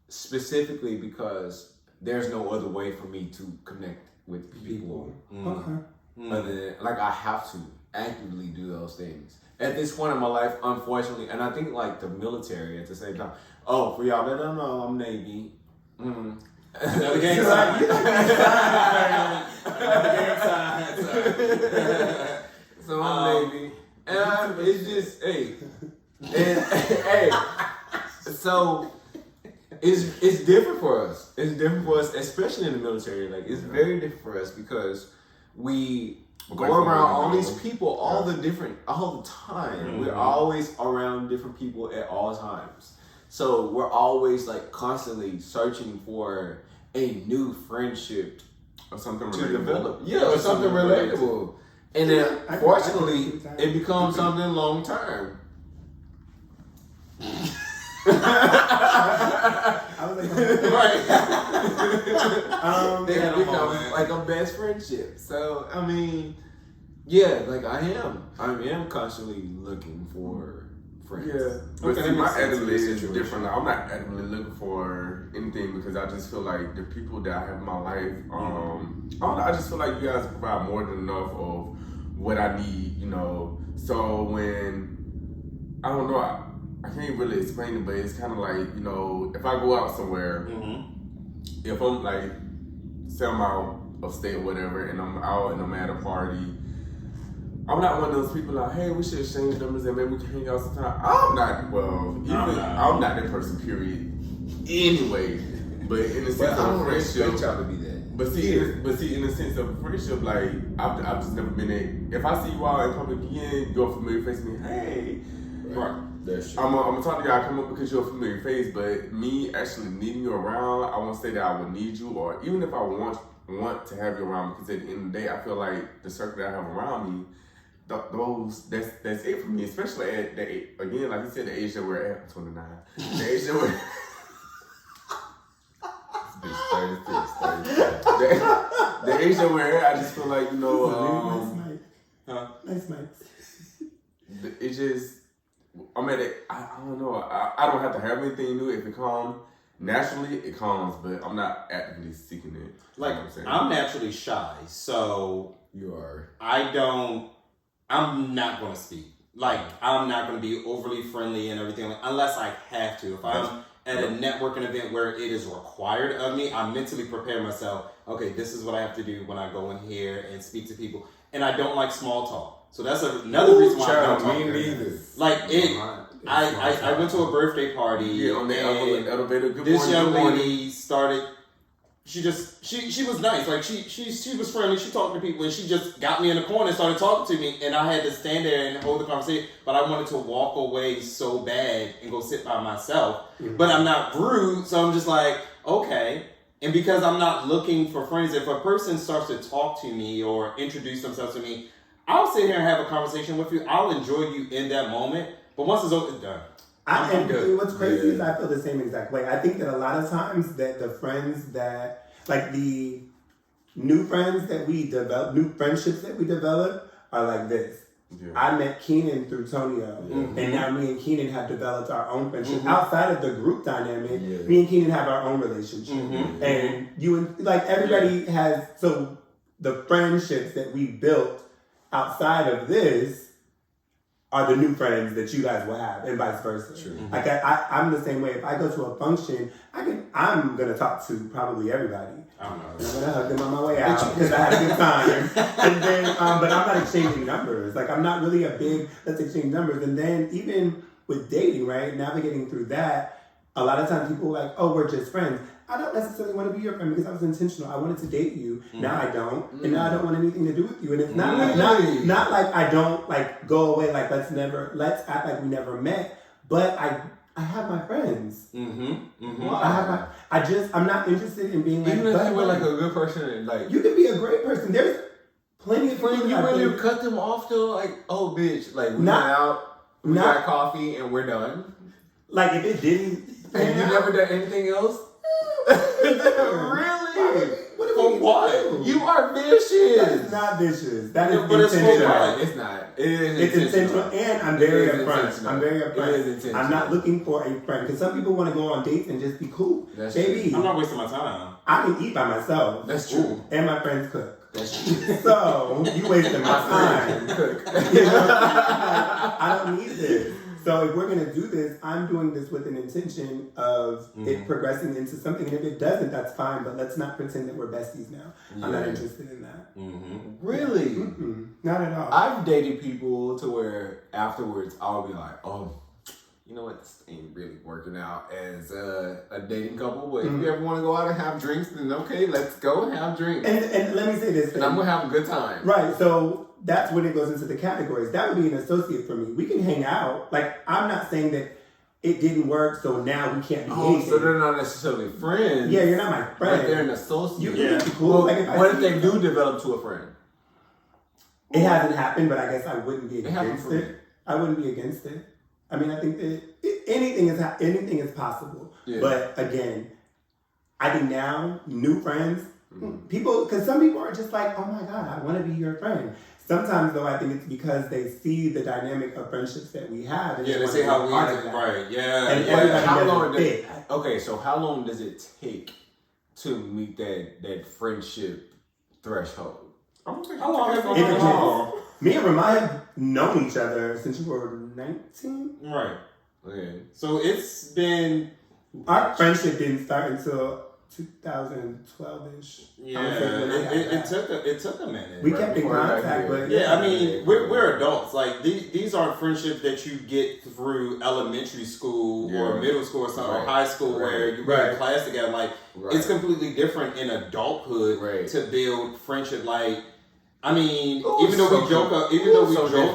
Specifically because there's no other way for me to connect with people. Okay. Other than, like, I have to actively do those things. At this point in my life, unfortunately, and I think like the military at the same time. Oh, for y'all that don't know, I'm Navy. Another gang sign. So I'm Navy. And it's just, hey. So it's different for us. It's different for us, especially in the military. Like, it's very different for us because we go around all these people all the time. We're always around different people at all times. So we're always like constantly searching for a new friendship or something to relatable. develop. Yeah, or something relatable. And then fortunately it becomes something long term. I was like, They become like a best friendship. So I mean, yeah, like I am constantly looking for friends. Yeah, but see, my attitude is different. I'm not actively looking for anything because I just feel like the people that I have in my life, I just feel like you guys provide more than enough of what I need, you know. So when I don't know, I can't really explain it, but it's kind of like, you know, if I go out somewhere, if I'm like, say I'm out of state or whatever, and I'm out and I'm at a party, I'm not one of those people like, hey, we should exchange numbers and maybe we can hang out sometime. I'm not that person, period. Anyway, but in the sense of friendship, y'all to be that. But see, in the sense of friendship, like I've just never been in. If I see you out in public again, you're a familiar face to me. Hey, Right. That's true. I'm gonna talk to you. I come up because you're a familiar face, but me actually needing you around, I won't say that I would need you, or even if I want to have you around, because at the end of the day, I feel like the circle that I have around me, that's it for me. Especially at the again, like you said, the age that we're at, 29, the age that we're. The age that we're at, I just feel like, you know, nice mic. It just, I'm at it. I don't know. I don't have to have anything new. If it comes naturally, it comes, but I'm not actively seeking it. Like, I'm naturally shy, so you are. I'm not going to speak. Like, I'm not going to be overly friendly and everything, unless I have to. If I'm at a networking event where it is required of me, I mentally prepare myself. Okay, this is what I have to do when I go in here and speak to people. And I don't like small talk. So that's another reason why I don't talk. Me neither. Like, I went to a birthday party. On the elevator. This young lady started. She was nice. Like, she was friendly. She talked to people, and she just got me in the corner and started talking to me. And I had to stand there and hold the conversation. But I wanted to walk away so bad and go sit by myself. Mm-hmm. But I'm not rude, so I'm just like, okay. And because I'm not looking for friends, if a person starts to talk to me or introduce themselves to me, I'll sit here and have a conversation with you. I'll enjoy you in that moment. But once it's over, it's done. I'm good. What's crazy is I feel the same exact way. I think that a lot of times that the friends that, like the new friends that we develop, new friendships that we develop are like this. Yeah. I met Keenan through Tonio, and now me and Keenan have developed our own friendship. Outside of the group dynamic, me and Keenan have our own relationship. And you and like everybody has, so the friendships that we built outside of this are the new friends that you guys will have, and vice versa. True. Like I'm the same way. If I go to a function, I'm gonna talk to probably everybody. I don't know. I'm gonna hug them on my way out because I had a good time. And then, but I'm not exchanging numbers. Like I'm not really a big let's exchange numbers. And then even with dating, right, navigating through that, a lot of times people are like, oh, we're just friends. I don't necessarily want to be your friend because I was intentional. I wanted to date you. Now I don't, and now I don't want anything to do with you. And it's not not like I don't like go away. Like let's act like we never met. But I have my friends. Wow. I'm not interested in being like. Even if you were like a good person, and like you can be a great person. There's plenty of when people. you really cut them off though, like oh bitch, like we went out, we got coffee, and we're done. Like if it didn't, and you never done anything else. Really? For what? You are vicious. That is not vicious. That is but intentional. It's not. It is It's intentional, and I'm very upfront. I'm very It is upfront. intentional. I'm not looking for a friend because some people want to go on dates and just be cool. That's Baby, I'm not wasting my time. I can eat by myself. That's true. And my friends cook. That's true. So you wasting my time. You know? I don't need this. So if we're gonna do this, I'm doing this with an intention of it progressing into something. And if it doesn't, that's fine. But let's not pretend that we're besties now. I'm not interested in that. Really? Not at all. I've dated people to where afterwards I'll be like, oh, you know what? This ain't really working out as a dating couple. But if you ever want to go out and have drinks, then okay, let's go and have drinks. And let me say this. And I'm gonna have a good time. Right. So that's when it goes into the categories. That would be an associate for me. We can hang out. Like I'm not saying that it didn't work, so now we can't be dating. So they're not necessarily friends. Yeah, you're not my friend. But they're an associate. You can be cool. Well, like what if they do develop to a friend? It hasn't happened, but I guess I wouldn't be It happened against for me. it. I wouldn't be against it. I mean, I think that anything is possible. Yeah. But again, I think now new friends, people, because some people are just like, oh my God, I want to be your friend. Sometimes though, I think it's because they see the dynamic of friendships that we have. And Yeah, they say how we right. Yeah. And yeah. everybody How doesn't long fit. Okay, so how long does it take to meet that friendship threshold? How long has it It been? depends. Me and Ramont have known each other since we were 19. Right. Okay. So it's been Our friendship didn't start until 2012-ish. it took a minute. We kept in contact, but Yeah, I mean, we're adults. Like these aren't friendships that you get through elementary school or middle school or something, or high school where you go to class together. Like it's completely different in adulthood to build friendship. Like, I mean, even though we joke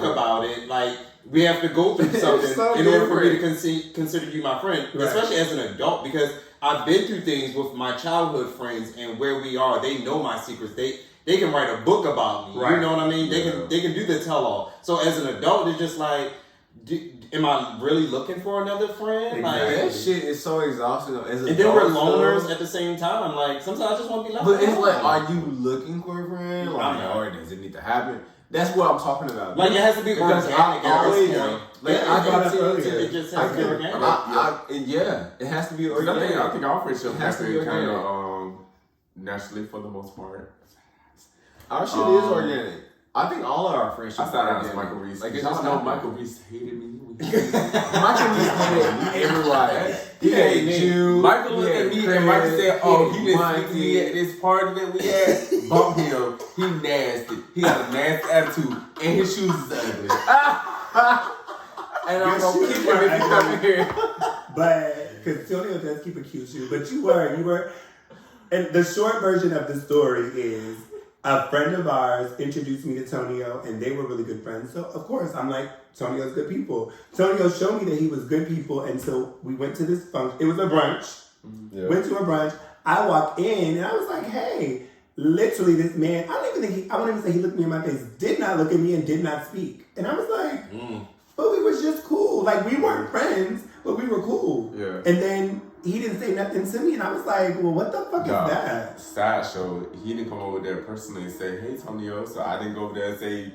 about it, like we have to go through something in order for me to consider you my friend, especially as an adult, because I've been through things with my childhood friends, and where we are, they know my secrets. They can write a book about me. You know what I mean? They can do the tell all. So as an adult, it's just like, am I really looking for another friend? Exactly. Like That shit is so exhausting. And then we're loners at the same time. Like sometimes I just want to be left But it's alone. like, are you looking for a friend? Like, or does it need to happen? That's what I'm talking about. Like it has to be because organic at this point. Like I brought up earlier. It just has to be organic. It has to be organic. I think our friendship has to be kind organic. of naturally for the most part. Our shit is organic. I think all of our friendships. I started out as organic. Michael Reese. Like it's Y'all just know not Michael Reese hated me. Michael Reese hated everybody. He hated you. Michael looked at me and Michael said, "Oh, he didn't speak to me at this party that we had. Bump him. He nasty. He got a nasty attitude, and his shoes is ugly." And I'm gonna keep him if you come in here. But because Antonio does keep a cute shoe, but you were, and the short version of the story is a friend of ours introduced me to Tonio, and they were really good friends. So of course I'm like, Tonio's good people. Tonio showed me that he was good people, and so we went to this function. It was a brunch. Yeah. Went to a brunch. I walked in, and I was like, hey. Literally, this man, I won't even say he looked me in my face, did not look at me and did not speak. And I was like, but we was just cool. Like, we weren't friends, but we were cool. Yeah. And then he didn't say nothing to me, and I was like, well, what the fuck is that? Sideshow, he didn't come over there personally and say, "Hey, Tonio," so I didn't go over there and say,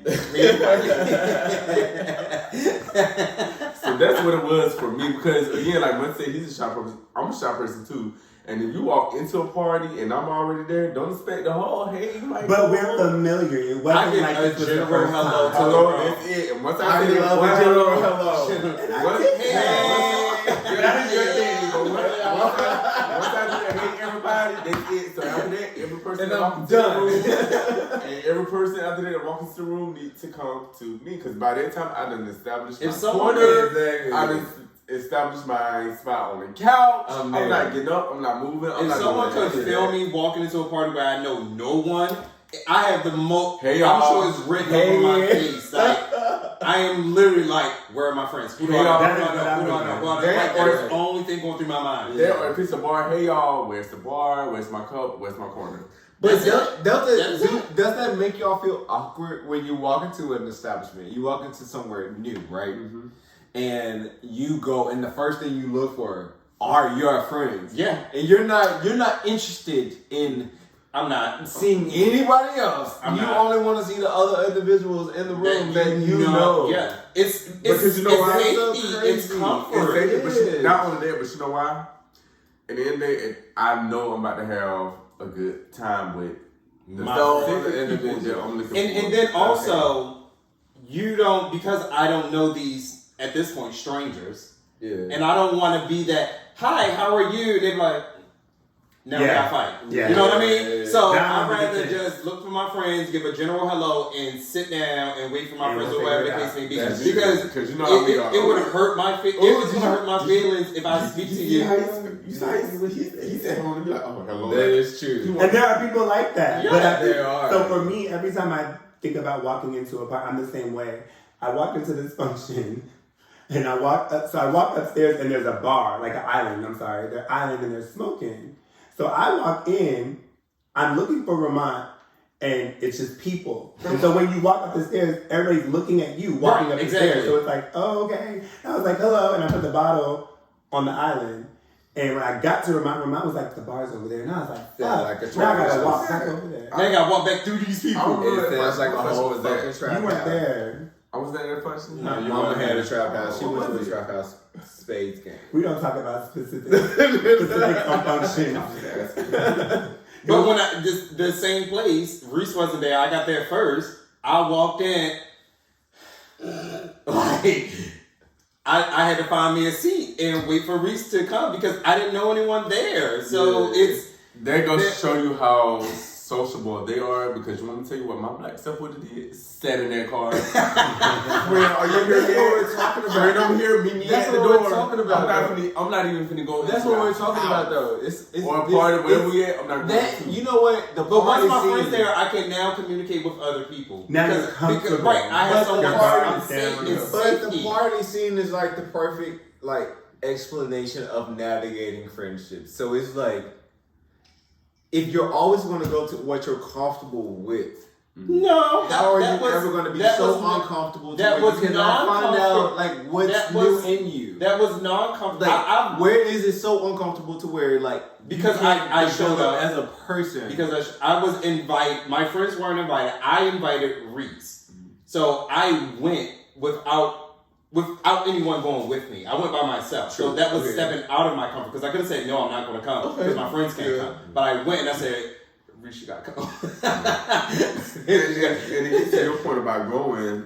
So that's what it was for me, because again, like Monte said, he's a shy person. I'm a shy person too. And if you walk into a party and I'm already there, don't expect the whole, hey, you might But go we're on. familiar. It wasn't get like a this was the general first hello time. to Hello, that's it. And once I say love one a general hello, hello. That is your thing. But once I do that, hey everybody, that's it. So after that, every person And that I'm walks into the done. room, and every person after that walks into the room needs to come to me. Because by that time, I done established If my someone- corner. Exactly. I done established my spot on the couch. I'm I'm there. not getting up. I'm not moving. I'm If not someone doing could that. film me walking into a party where I know no one, I have the most. Hey, I'm y'all. sure it's written over my face. Like I am literally like, where are my friends? Who do I know? Hey, Who do I know? Who do I know? Who do I know? Like, that's the only thing going through my mind. There, or if it's a bar, hey y'all, where's the bar? Where's my cup? Where's my corner? But That's does that make y'all feel awkward when you walk into an establishment? You walk into somewhere new, right? Mm-hmm. And you go, and the first thing you look for are your friends. Yeah. And you're not interested in I'm not. seeing anybody else. I'm you not. only want to see the other individuals in the room that you know. Yeah. It's Because you know why? It's safety. so It's crazy. comfort. It's It safety, is. not only that, but you know why? At the end of the day, I know I'm about to have a good time with the My specific people that I'm looking for. And then also, you don't, because I don't know these, at this point, strangers, Yeah. and I don't want to be that, hi, how are you? They're like, now we Yeah. gotta fight. Yeah. You know what I mean? So That I'd rather 100%. just look for my friends, give a general hello, and sit down and wait for my And friends we'll or whatever the figure it case may be. That's Because true. You know how we are. it would hurt my feelings. It was gonna hurt my feelings if I speak to you. You saw he said home and be like, oh, hello. That is true. And there are people like that. Yeah, but I think, there are. So for me, every time I think about walking into a party, I'm the same way. I walk into this function, and I walk upstairs, and there's a bar, like an island. I'm sorry, they're island, and they're smoking. So I walk in, I'm looking for Ramont, and it's just people. And so when you walk up the stairs, everybody's looking at you walking up the stairs. So it's like, oh, okay. And I was like, hello, and I put the bottle on the island. And when I got to Ramont was like, the bar's over there. And I was like, Yeah, fuck. like a Now I traffic gotta walk house. back over there. Now I gotta walk back through these people. It sounds like a whole was there. fucking trap You weren't house. there. I was at that function. No, you Mama weren't had there. a trap house. She What went to was the it? trap house spades game. We don't talk about specifics on functions. But when the same place, Reese wasn't there. I got there first. I walked in, like I had to find me a seat and wait for Reese to come because I didn't know anyone there. So it's That goes to show you how sociable they are, because you want me to tell you what my black self would have did? Sat in that car. Friend, are you here That's yet? what we're talking about. Friend, I'm here. Meet me That's at the what door. we're talking about, I'm not even finna go. That's into what we're the talking house. about, though. It's Or a party where we at. I'm not going that. to. You know what? The but once my party friends scene- there, I can now communicate with other people. Now you're because comfortable. right, I have But someone the where I'm party's safe down. in But the safety. party scene is like the perfect explanation of navigating friendships. So it's like if you're always going to go to what you're comfortable with, No, how are you that was- ever going to be that so was- uncomfortable to that where was you cannot find out non-comfort- what's that new was- in you? That was non-comfortable. Like, where is it so uncomfortable to where Because you can't I showed develop up. as a person? Because I was invited. My friends weren't invited. I invited Reese, so I went without anyone going with me. I went by myself. So True. that was Okay. stepping out of my comfort because I could have said no, I'm not going to come Okay. because my friends can't Yeah. come. But I went and I said, Reese, you got to come. And to get to your point about growing,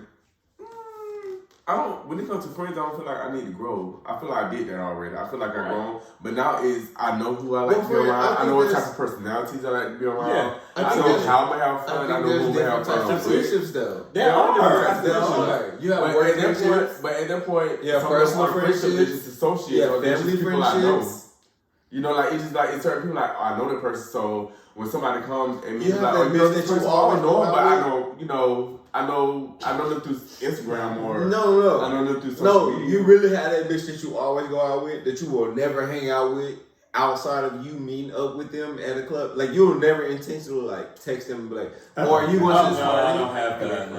I don't. When it comes to friends, I don't feel like I need to grow. I feel like I did that already. I feel like I've grown, but now I know who I like Well, to be friend, around. I I think know what there's- type of personalities I like to be around. Yeah, I I think know there's- how I'm gonna have fun. I know who I'm gonna have fun types of with. friendships, though. There are. There are. You have work friendships. But at that point, Yeah, some personal of our friendships friendships. is just associates. Yeah, or they're just family people I know. friendships. You know, like it's just like it's certain people like I know that person, so when somebody comes and me You like, have oh, that you know bitch this that you person, always I know go him, out but I with? know, I know them through Instagram or No. I know them through social No, media. you really have that bitch that you always go out with, that you will never hang out with outside of you meeting up with them at a club. Like you'll never intentionally text them and be like, or you No, want to this I party? don't have that.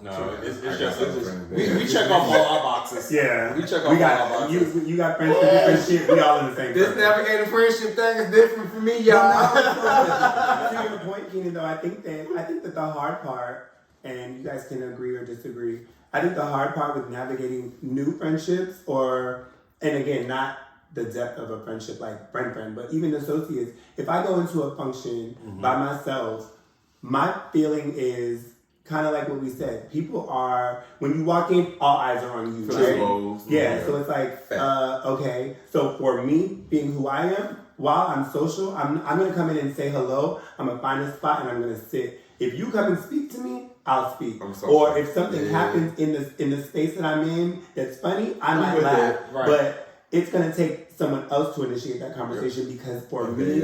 No, it's I just got friends. we check off all our boxes. Yeah. We check off We all our got boxes. you got friends for different shit. We all in the same This circle. navigating friendship thing is different for me, y'all. To your point, Keenan, though, I think that the hard part, and you guys can agree or disagree, I think the hard part with navigating new friendships and again, not the depth of a friendship like friend, but even associates. If I go into a function by myself, my feeling is kind of like what we said. People are, when you walk in, all eyes are on you, right? Yeah, so it's like, okay. So for me, being who I am, while I'm social, I'm going to come in and say hello. I'm going to find a spot and I'm going to sit. If you come and speak to me, I'll speak. Or if something happens in the space that I'm in that's funny, I might laugh. Right. But it's going to take someone else to initiate that conversation because for me,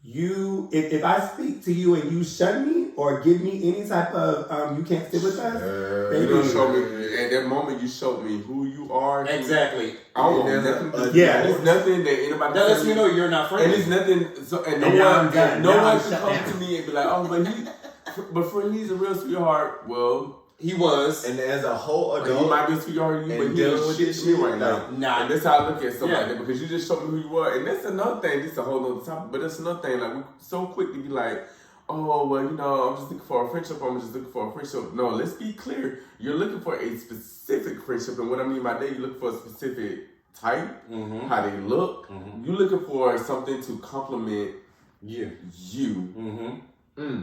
if I speak to you and you shun me or give me any type of you can't sit with us, you don't show me at that moment. You showed me who you are. Exactly. I don't want nothing. There's nothing that anybody. That lets me know you're not friendly. And there's nothing. So and no one can come to me and be like, oh, but friend, he's a real sweetheart. Well. He was, and as a whole adult, he might be a sweetheart, but he ain't shit right now. Nah, and that's how I look at something like that because you just showed me who you were, and that's another thing. This is a whole other topic, but that's another thing. Like we're so quick to be like, oh well, I'm just looking for a friendship. I'm just looking for a friendship. No, let's be clear. You're looking for a specific friendship, and what I mean by that, you're looking for a specific type, how they look. You're looking for something to complement you.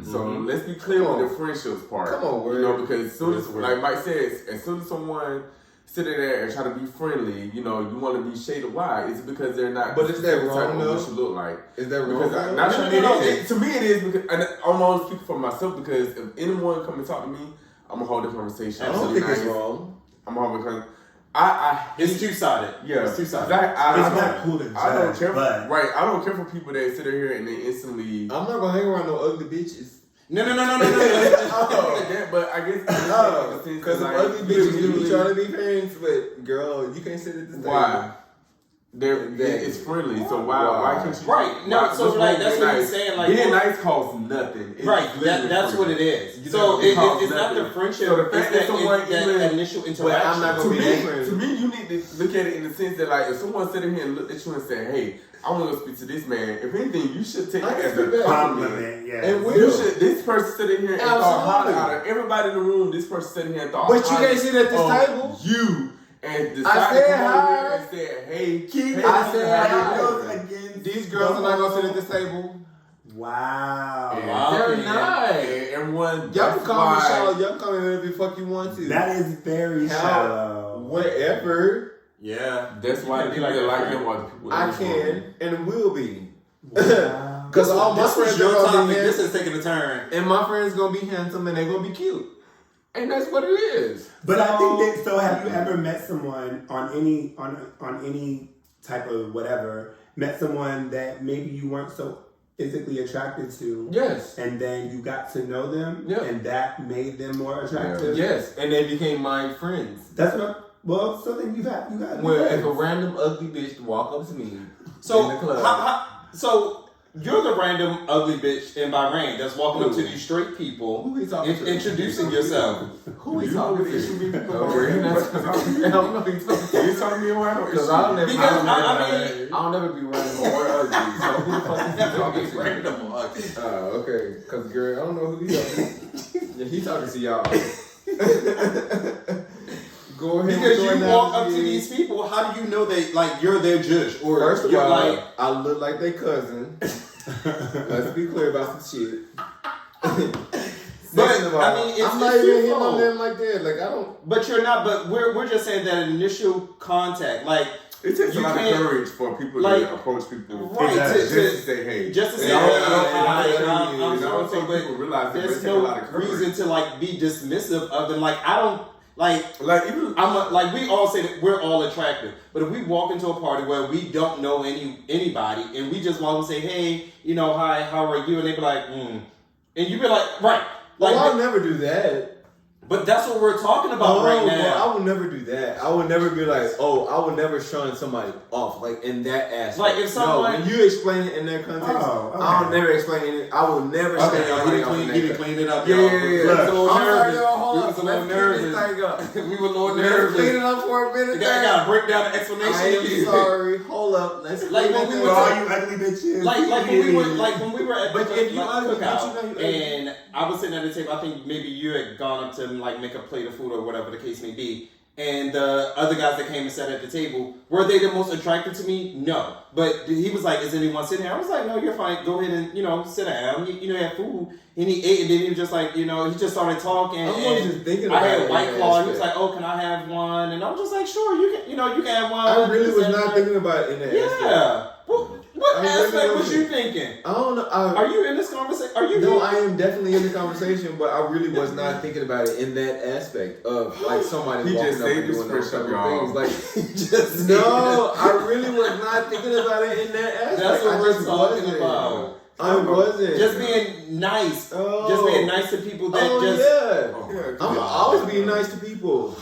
So let's be clear with the friendships part. Come on, because as soon as, like Mike says, as soon as someone sitting there and try to be friendly, you want to be shaded. Why? Is it because they're not? But is that wrong? What you look like? Is that wrong? To me, it is because and I'm only speaking for myself because if anyone come and talk to me, I'm gonna hold the conversation. I don't think it's wrong. I'm gonna hold the it's two-sided. Yeah, it's two-sided. It's not cool to judge. I don't care. But Right, I don't care for people that sit here and they instantly. I'm not gonna hang around no ugly bitches. No. But I guess because ugly bitches do be trying to be friends, but girl, you can't sit at this table. Why? It's friendly, so why can't you? Right. No, so like that's what you're saying. Like being nice costs nothing. Right. That's what it is. So it's not the friendship. So the fact that someone that initial interaction. I'm not gonna be friends. To me, you need to look at it in the sense that like if someone sitting here and looked at you and said, "Hey, I want to go speak to this man." If anything, you should take it as a compliment. Yeah. And you should. This person sitting here and thought hard out of everybody in the room. This person sitting here and thought. But you can't sit at this table. You. And decided I said to come hi. over here and said, hey, I said hi. Again, these girls are not gonna sit at this table. Wow. They're not. And everyone. Y'all can call me shallow. Y'all come in every fuck you want to. That is very shallow. Whatever. Yeah. That's why people like him or the people. I can and will be. Wow. Because all my friends are gonna be this is taking a turn. And my friends gonna be handsome and they're gonna be cute. And that's what it is. But I think that. So, have you ever met someone on any type of whatever? Met someone that maybe you weren't so physically attracted to? Yes. And then you got to know them, and that made them more attractive. Yes. And they became my friends. That's what. Well, so then you got. Well, if a random ugly bitch walk up to me in the club, so. You're the random ugly bitch in Bahrain that's walking up to these straight people, who he talking to? Introducing yourself. Who he talking to? I don't know who he's talking to. You talking to me around? Because I'll never be random or ugly. So who the fuck is he talking to? Random or ugly. Oh, okay. Because girl, I don't know who he talking to. Yeah, he talking to y'all. Go ahead. Because you walk up to these people, how do you know you're their judge? Or first of you're all, I look like their cousin. Let's be clear about some shit. But I mean, I'm not even hitting on them like that. Like I don't. But you're not. But we're just saying that initial contact, like it takes a lot of courage for people to approach people, right? Just to say, hey, just to say, I'm so but realize there's no reason to be dismissive of them. Like I don't. Like we all say that we're all attractive, but if we walk into a party where we don't know anybody and we just walk and say, hey, hi, how are you? And they be like, and you be like, right. Like, I'll never do that. But that's what we're talking about right now. Well, I would never do that. I would never be like, I would never shun somebody off, like in that aspect. Like if someone, when you explain it in that context, I'll never explain it. I will never say he didn't clean it up. Yeah. I'm sorry, y'all. Nervous. We were a little nervous. Clean it up for a minute. You gotta break down the explanation. I am sorry. Hold up. Let's like when we were all you ugly bitches. Like when we were at the cookout, and I was sitting at the table. I think maybe you had gone up to make a plate of food or whatever the case may be. and the other guys that came and sat at the table, were they the most attractive to me? No. But he was like, is anyone sitting here? I was like, no, you're fine. Go ahead and, sit down. You have food. And he ate, and then he was just like, he just started talking. I was just thinking I about had it. White Claw. He was like, oh, can I have one? And I was just like, sure, you can have one. I really was not thinking about it in that aspect. Yeah. What aspect was you thinking? I don't know. Are you in this conversation? Are you? No, I am definitely in the conversation, but I really was not thinking about it in that aspect of like somebody walking up and doing those type of things. Like, no, I really was not thinking about it in that aspect. That's what we're talking about. I wasn't. Just being nice. Oh. Just being nice to people that I'm always being nice to people.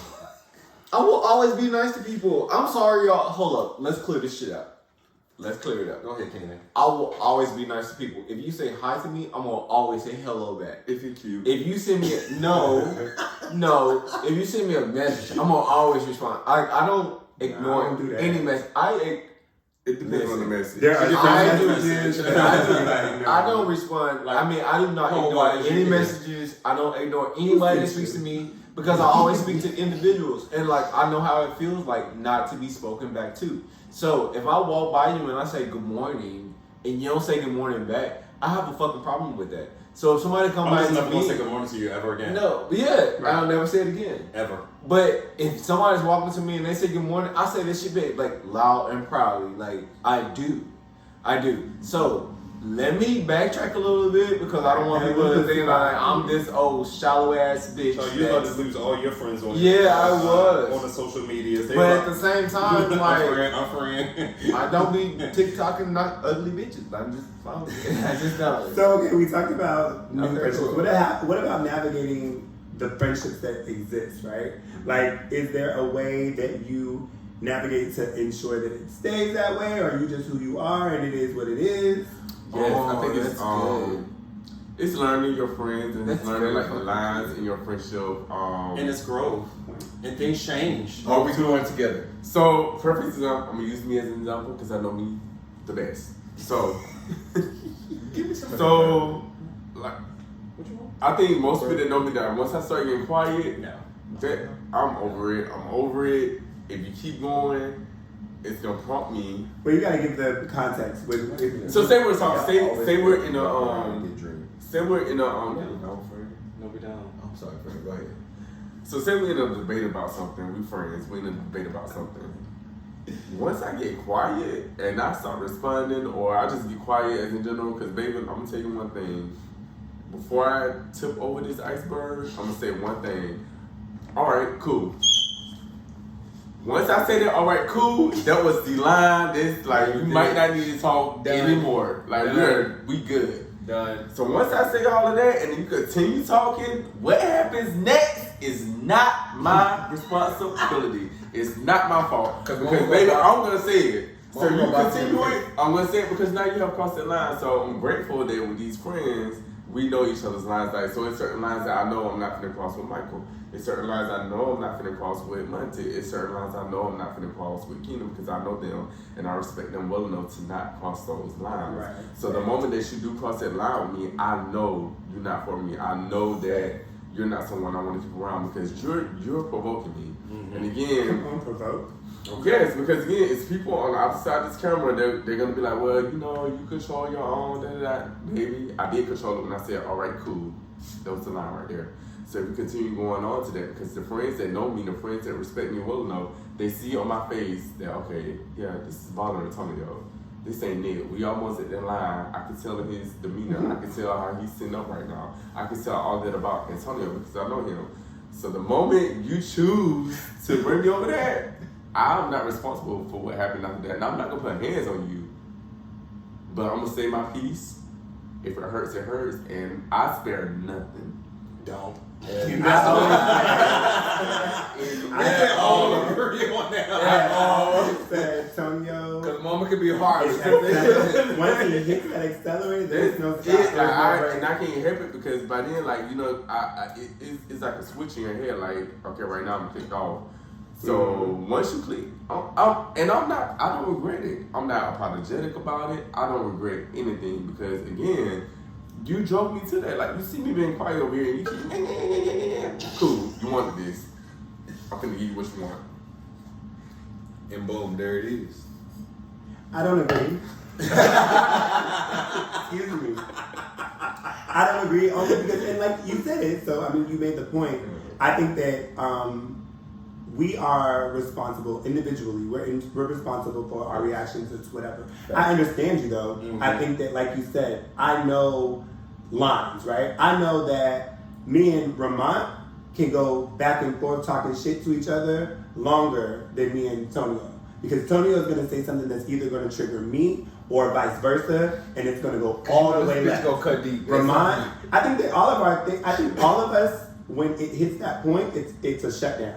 I will always be nice to people. I'm sorry, y'all. Hold up. Let's clear this shit out. Let's clear it up. Go ahead, Keenan. I will always be nice to people. If you say hi to me, I'm gonna always say hello back. If you're cute. If you send me no. If you send me a message, I'm gonna always respond. I don't ignore any message. It depends on the message. There are I don't respond. I do not ignore any messages. I don't ignore anybody that speaks to me because I always speak to individuals, and I know how it feels like not to be spoken back to. So if I walk by you and I say good morning and you don't say good morning back, I have a fucking problem with that. So if somebody come by to never me, gonna say good morning to you ever again. No, I'll never say it again. Ever. But if somebody's walking to me and they say good morning, I say this shit back loud and proudly. I do. So let me backtrack a little bit because I don't want people to think I'm this old shallow ass bitch. So you about to lose all your friends on I was on the social media. But at the same time, I'm friend. I don't be TikToking not ugly bitches. I'm just fine with it. I just don't. So okay, we talked about new friendships. Cool. What about navigating the friendships that exist, right? Is there a way that you navigate to ensure that it stays that way, or are you just who you are and it is what it is? Yes, I think good. It's learning your friends and it's learning very the lines in your friendship. And it's growth. And things change. Are we doing together? So, perfect example. I'm gonna use me as an example because I know me the best. So, Give me some. I think most people that know me that once I start getting quiet, that I'm over it. If you keep going, it's gonna prompt me. Well, you gotta give the context. So say we're talking. Say we're in a Say we're in a No, we don't. I'm sorry, friend. Go ahead. So say we're in a debate about something. We friends. We're in a debate about something. Once I get quiet and I start responding, or I just be quiet as in general, because baby, I'm gonna tell you one thing. Before I tip over this iceberg, I'm gonna say one thing. All right, cool. Once I say that, all right, cool, that was the line. This you might not need to talk anymore. We good. Done. So once I say all of that and you continue talking, what happens next is not my responsibility. It's not my fault. Because baby, I'm gonna say it. So you continue it, I'm gonna say it because now you have crossed that line. So I'm grateful that with these friends, we know each other's lines. So it's certain lines that I know I'm not finna cross with Michael. It's certain lines I know I'm not finna cross with Monty. It's certain lines I know I'm not finna cross with Keenan because I know them and I respect them well enough to not cross those lines. Right. So the moment that you do cross that line with me, I know you're not for me. I know that you're not someone I want to keep around because you're provoking me. Mm-hmm. And again, unprovoked. Yes, because again, it's people on the other side of this camera. They're gonna be like, well, you control your own. Baby, I did control it when I said, all right, cool. That was the line right there. So if we continue going on to that, because the friends that know me, the friends that respect me well enough, they see on my face that, okay, yeah, this is bothering Antonio. This ain't it. We almost at that line. I can tell in his demeanor. I can tell how he's sitting up right now. I can tell all that about Antonio because I know him. So the moment you choose to bring me over there, I'm not responsible for what happened after that. And I'm not going to put hands on you. But I'm going to say my piece. If it hurts, it hurts. And I spare nothing. Don't. I said all over you on that. I said, Antonio. Because the moment can be hard. Once he hits that accelerator, there's no stop. And I can't help it because by then, it's like a switch in your head. Like, okay, right now I'm clicked off. So once you click, I don't regret it. I'm not apologetic about it. I don't regret anything because again, you drove me to that. Like you see me being quiet over here and you keep cool. You wanted this. I'm finna give you what you want. And boom, there it is. I don't agree. Excuse me. I don't agree only because, and like you said it, so I mean, you made the point. I think that we are responsible individually. We're responsible for our reactions to whatever. I understand you though. Mm-hmm. I think that, like you said, I know lines, right? I know that me and Ramont can go back and forth talking shit to each other longer than me and Tonio. Because Tonio is going to say something that's either going to trigger me or vice versa, and it's going to go all the way left. Go cut deep. Ramont, I think that all of us, when it hits that point, it's a shutdown.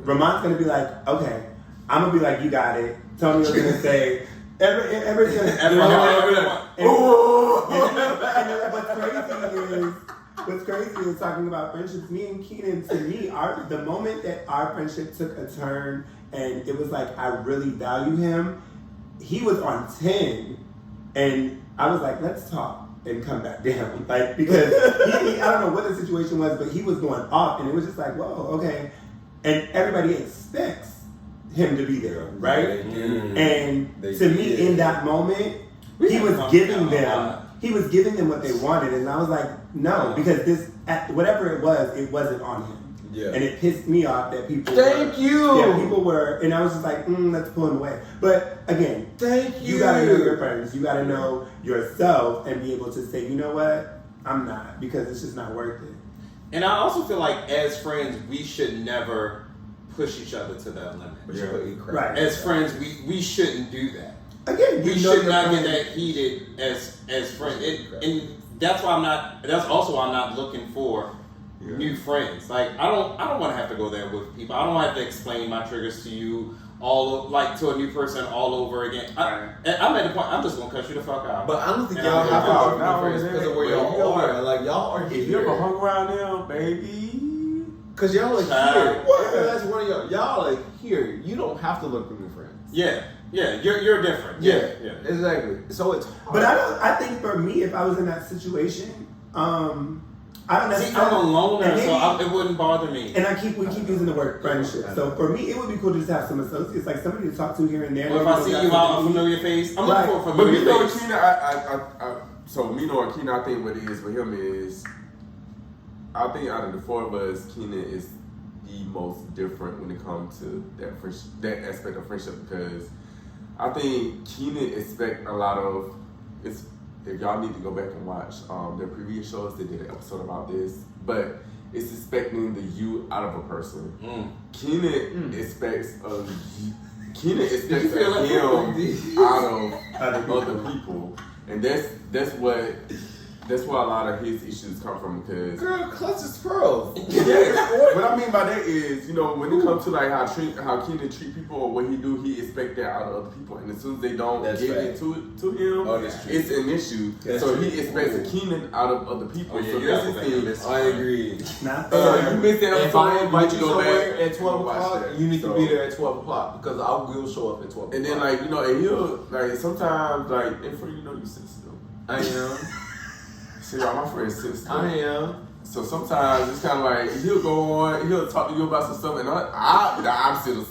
Ramont's going to be like, okay, I'm going to be like, you got it. Tonio's going to say, everybody's going to and what's crazy is talking about friendships. Me and Keenan, to me, the moment that our friendship took a turn and it was like I really value him, he was on 10, and I was like, let's talk and come back down. Like, because I don't know what the situation was, but he was going off, and it was just like, whoa, okay. And everybody expects him to be there, right? And to me, in that moment, he was giving them what they wanted, and I was like, no, because whatever it wasn't on him. Yeah. And it pissed me off that people people were, and I was just like, let's pull him away. But again, you gotta know your friends, you gotta know yourself, and be able to say, you know what, I'm not, because it's just not worth it. And I also feel like as friends, we should never push each other to that limit. Yeah. Right. As friends, we shouldn't do that. Again, we should not get that heated as friends. And that's why I'm not looking for new friends. Like I don't want to have to go there with people. I don't want to have to explain my triggers to you to a new person all over again. I'm at the point I'm just gonna cut you the fuck out. But I don't think y'all have to go new friends because of where y'all are. Like y'all are here. If you ever hung around them, baby, because y'all are here. That's one of y'all. Y'all are here. You don't have to look for new friends. Yeah, you're different. Yeah, exactly. So it's hard. But I think for me, if I was in that situation, I don't necessarily. See, I'm a loner, so it wouldn't bother me. And we keep using the word friendship. So for me, it would be cool to just have some associates, like somebody to talk to here and there. Well, if I see you out, a familiar face, I'm looking for a familiar face. But me knowing Keenan, I think what it is for him is, I think out of the four of us, Keenan is the most different when it comes to that aspect of friendship, because I think Keenan expect a lot of if y'all need to go back and watch their previous shows, they did an episode about this, but it's expecting the you out of a person. Keenan expects him out of other people, and that's where a lot of his issues come from, because girl, clutch his pearls. What I mean by that is, when it comes to like how Keenan treat people or what he do, he expect that out of other people, and as soon as they don't give it to him, it's an issue. He expects a Keenan out of other people. I agree. You missed that episode. If I invite you somewhere at 12 o'clock, you need to be there at 12 o'clock because I will show up at 12 o'clock. And then and he'll sometimes in front you sensitive. I am. See, my friend's sensitive. I am. So sometimes it's kind of like he'll go on, he'll talk to you about some stuff, and I'm the opposite of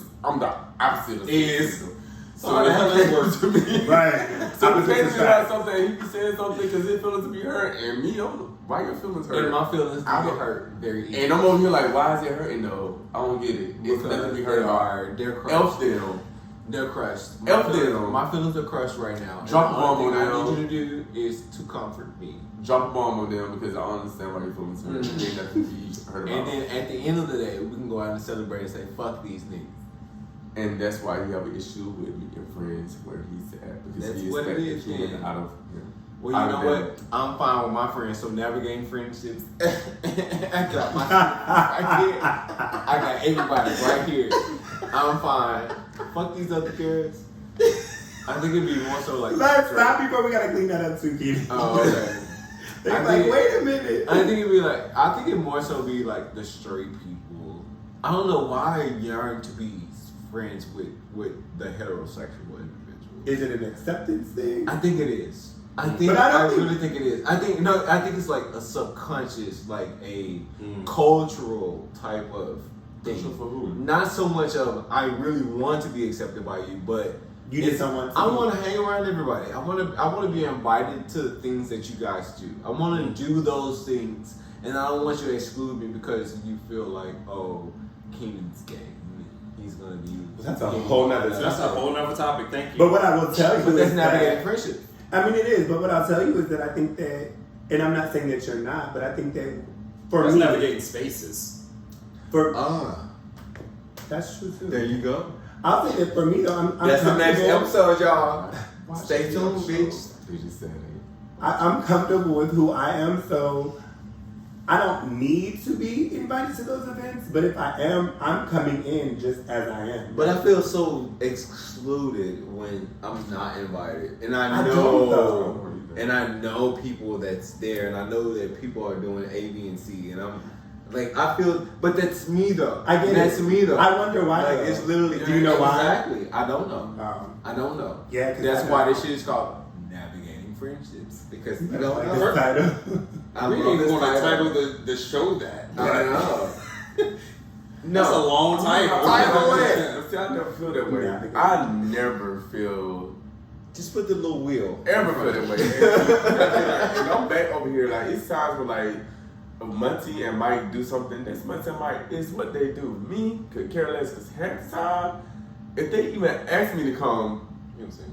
sensitive. So how the hell that works to me? Right. So depending on something, he be saying something because his feelings to be hurt, and me, why your feelings hurt? And my feelings get hurt very easily. And I'm over here like, why is it hurting though? I don't get it. It's nothing to be hurt about. They're crushed. Elf them. They're crushed. My feelings are crushed right now. Drop a bomb on them. All I need you to do is to comfort me. Drop a bomb on them because I understand why your feelings hurt. Ain't nothing to be hurt about. And then at the end of the day, we can go out and celebrate and say, fuck these niggas. And that's why you have an issue with your friends where he's at, because that's he what it is. Out of him. Well, you know what? I'm fine with my friends. So navigating friendships, I got my right here. I got everybody right here. I'm fine. Fuck these other girls. I think it'd be more so like. Let's stop before we gotta clean that up too, Keenan. Oh, okay. They're like, wait a minute. I think it'd be like. I think it more so be like the straight people. I don't know why I yearn to be friends with the heterosexual individual. Is it an acceptance thing? I think it is. I really think it is. I think it's like a subconscious, like a cultural type of thing. For who? Not so much of I really want to be accepted by you, but You need someone. I want to hang around everybody. I want to be invited to the things that you guys do. I want to do those things, and I don't want you to exclude me because you feel like, oh, Keenan's gay. He's gonna be. That's a whole nother. That's a whole nother topic. Thank you. But what I will tell you But that's is navigating friendship. I mean, it is. But what I'll tell you is that I think that, and I'm not saying that you're not, but I think that for that's me, navigating spaces. For that's true too. There you go. I'll say that for me though, I'm That's the next comfortable. episode, y'all. Stay tuned, bitch. We just said it. I'm comfortable with who I am, so I don't need to be invited to those events. But if I am, I'm coming in just as I am. But I feel so excluded when I'm not invited, and I don't, know, though. and I know people that's there, and I know that people are doing A, B, and C, and I'm like, I feel, but that's me though. I get that's it. me though. I wonder why. Like though. it's literally. Do you know why? Exactly. I don't know. I don't know. Yeah, 'cause that's I why know. this shit is called navigating friendships because you don't Like know. this title. I We love ain't this going to title. title the show that. I know. That's a long title. Title it. See, I never feel that way. Yeah. I never feel Just put the little wheel. ever feel that way. And I'm back over here. Like it's times where like Monty and Mike do something. That's Monty and Mike. It's what they do. Me could care less. Cause half the time, if they even ask me to come,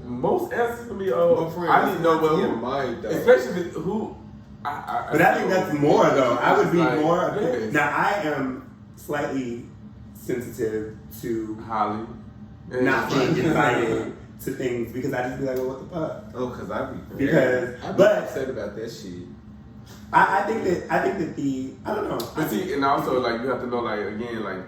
most answers to me, I need to know who. Especially if it's who. But I think that's more though. I would be like, more. yes. Now I am slightly sensitive to Holly. not being invited to things because I just be like, well, what the fuck? Oh, cause I be Because- I be but- upset about that shit. I think that I don't know. But see, and also like you have to know, like again, like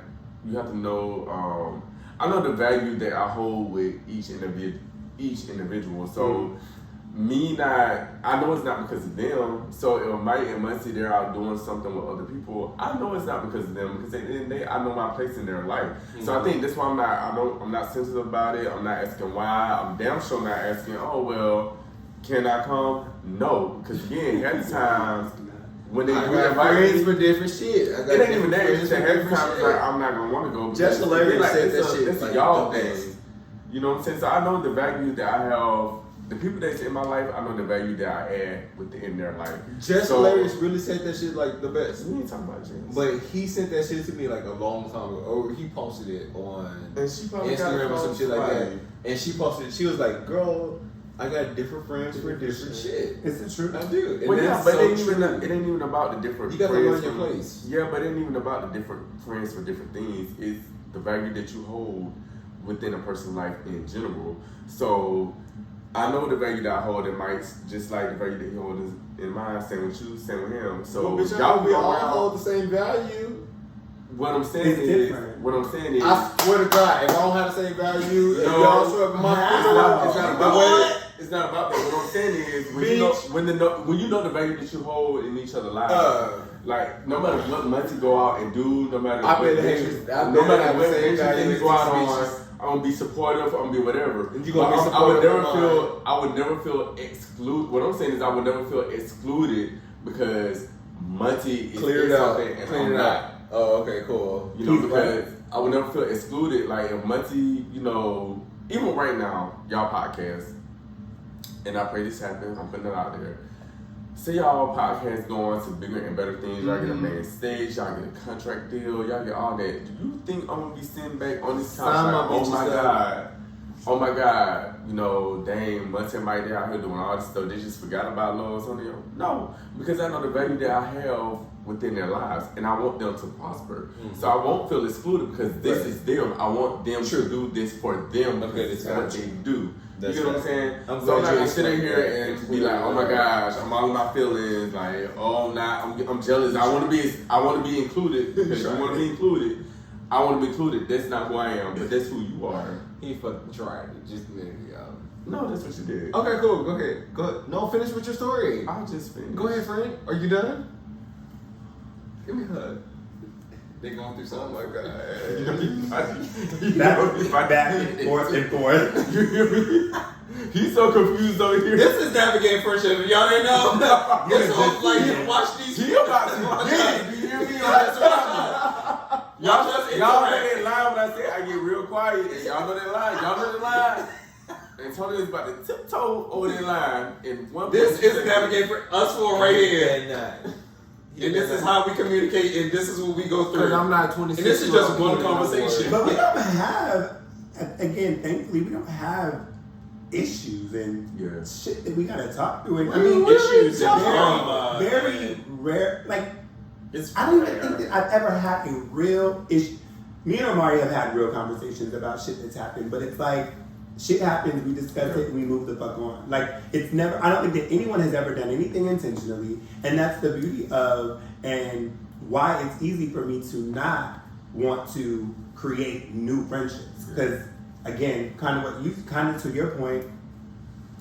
you have to know. I know the value that I hold with each individual. So I know it's not because of them. So if Mike and Muncie they're out doing something with other people, I know it's not because of them because at the end of the day, I know my place in their life. Mm-hmm. So I think that's why I'm not sensitive about it. I'm not asking why. I'm damn sure not asking. Oh well, can I come? No, because again, half the times when they I do got invite friends me, for different shit. I got it ain't even that. friends It's for that every different time it's shit. like I'm not gonna want to go. Just hilarious said that shit. It's like, a y'all the thing. best. You know what I'm saying? So I know the value that I have. The people that's in my life, I know the value that I add within their life. Just hilarious really said that shit like the best. We ain't talking about James. But he sent that shit to me like a long time ago. Or he posted it on And she probably got Instagram it or some from shit like that. somebody. And she posted it. She was like, "Girl, I got different friends for different shit." It's the truth. I do. And Well, yeah, that's but so it ain't true. even about the different. You got to friends learn your from- place. Yeah, but it ain't even about the different friends for different things. It's the value that you hold within a person's life in general. So I know the value that I hold in Mike's, just like the value that he holds in mine. Same with you, same with him. So Well, bitch, y'all we go all around. hold the same value. What I'm saying It's is, different. what I'm saying is, I swear to God, if I don't have the same value, if No. y'all show up in my it's not about What? that. It's not about that. What I'm saying is, when you know the value that you hold in each other's lives, like no matter what months you go out and do, no matter I what better have- adventures- I no better matter have what the same adventures value you as go out these on, bitches. I'm gonna be supportive. I'm gonna be whatever. And you gonna be But I would supportive never of feel. I would never feel excluded. What I'm saying is, I would never feel excluded because Monty is Clear it out. something and Clear I'm it not. out. Oh, okay, cool. You know, He's because right. I would never feel excluded. Like if Monty, you know, even right now, y'all podcast, and I pray this happens. I'm putting it out there. Say y'all podcast going to bigger and better things. Y'all get a main stage. Y'all get a contract deal. Y'all get all that. Do you think I'm gonna be sitting back on this couch Sign like, my oh my bitches up. god, oh my god, you know, dang, Monty and Mike, they out here doing all this stuff. They just forgot about Lord Antonio. No, because I know the value that I have within their lives, and I want them to prosper. So I won't feel excluded because this Right. is them. I want them True. to do this for them because Okay, it's that's what gotcha. they do. That's You get what I'm right. saying? I'm So glad I'm not you gonna sit in explained here that. and be like, oh my gosh, I'm all in my feelings. Like, oh, I'm jealous. I want to be included because you want to be included. I want to be included. That's not who I am, but that's who you are. He fucking tried it just a minute ago. No, that's what you did. Okay, cool. Go ahead. Go ahead. No, finish with your story. I'll just finish. Go ahead, friend. Are you done? Give me a hug. They going through something. Oh my god. Back and forth and forth. You hear me? He's so confused over here. This is navigating friendship. If y'all didn't know, this whole like watch these. He about to get it. You hear me? Y'all just Y'all quiet. And y'all know that line. Antonio's about to tiptoe over that line. And This is navigate for us for right here. And this is how we communicate, and this is what we go through. Because I'm not 26. And this is just one conversation. But we don't have, again, thankfully, we don't have issues and shit that we gotta talk through. And I mean, issues and very rare. Like, I don't even think that I've ever had a real issue. Me and Omari have had real conversations about shit that's happened, but it's like, shit happens, we discuss it, and we move the fuck on. Like, it's never, I don't think that anyone has ever done anything intentionally, and that's the beauty of, and why it's easy for me to not want to create new friendships. Because, again, kind of to your point,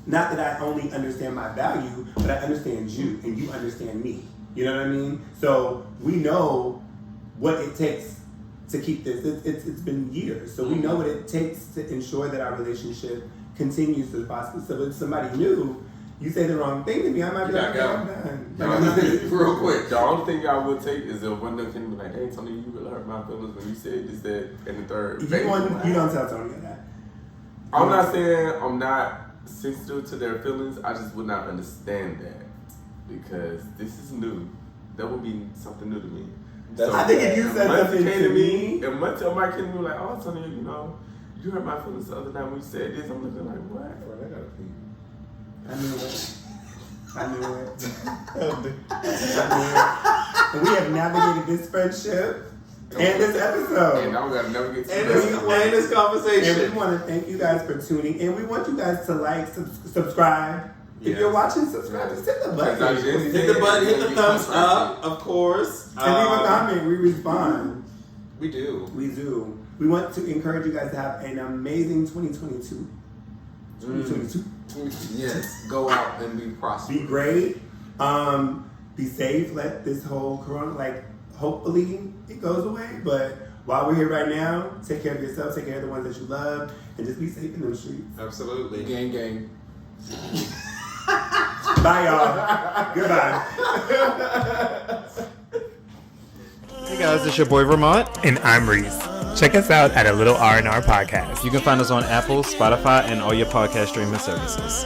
not that I only understand my value, but I understand you, and you understand me. You know what I mean? So, we know what it takes to keep this. It's been years, so we know what it takes to ensure that our relationship continues to prosper. So if somebody new, you say the wrong thing to me, I might be like, I'm done. Real quick. The only thing I would take is if one of them can be like, hey, Tony, you really hurt my feelings when you said this, that, and the third. You don't tell Tony that. I'm not saying I'm not sensitive to their feelings. I just would not understand that because this is new. That would be something new to me. So, I think if you said something to me, if Montel might came to me like, oh, Tony, you know, you hurt my feelings the other night when you said this, I'm looking like, what? I knew it. And we have navigated this friendship and this episode. And now we gotta navigate this conversation. And we want to thank you guys for tuning in. We want you guys to like, subscribe. If you're watching, subscribe. Just hit the button. Hit the button, hit the thumbs up, of course. And leave a comment. We respond. We do. We do. We want to encourage you guys to have an amazing 2022. 2022. Yes. Go out and be prosperous. Be great. Be safe. Let this whole corona, hopefully it goes away. But while we're here right now, take care of yourself, take care of the ones that you love, and just be safe in them streets. Absolutely. Gang. Bye, y'all. Goodbye. Hey guys, it's your boy Ramont. And I'm Reese. Check us out at A Little R&R Podcast. You can find us on Apple, Spotify, and all your podcast streaming services.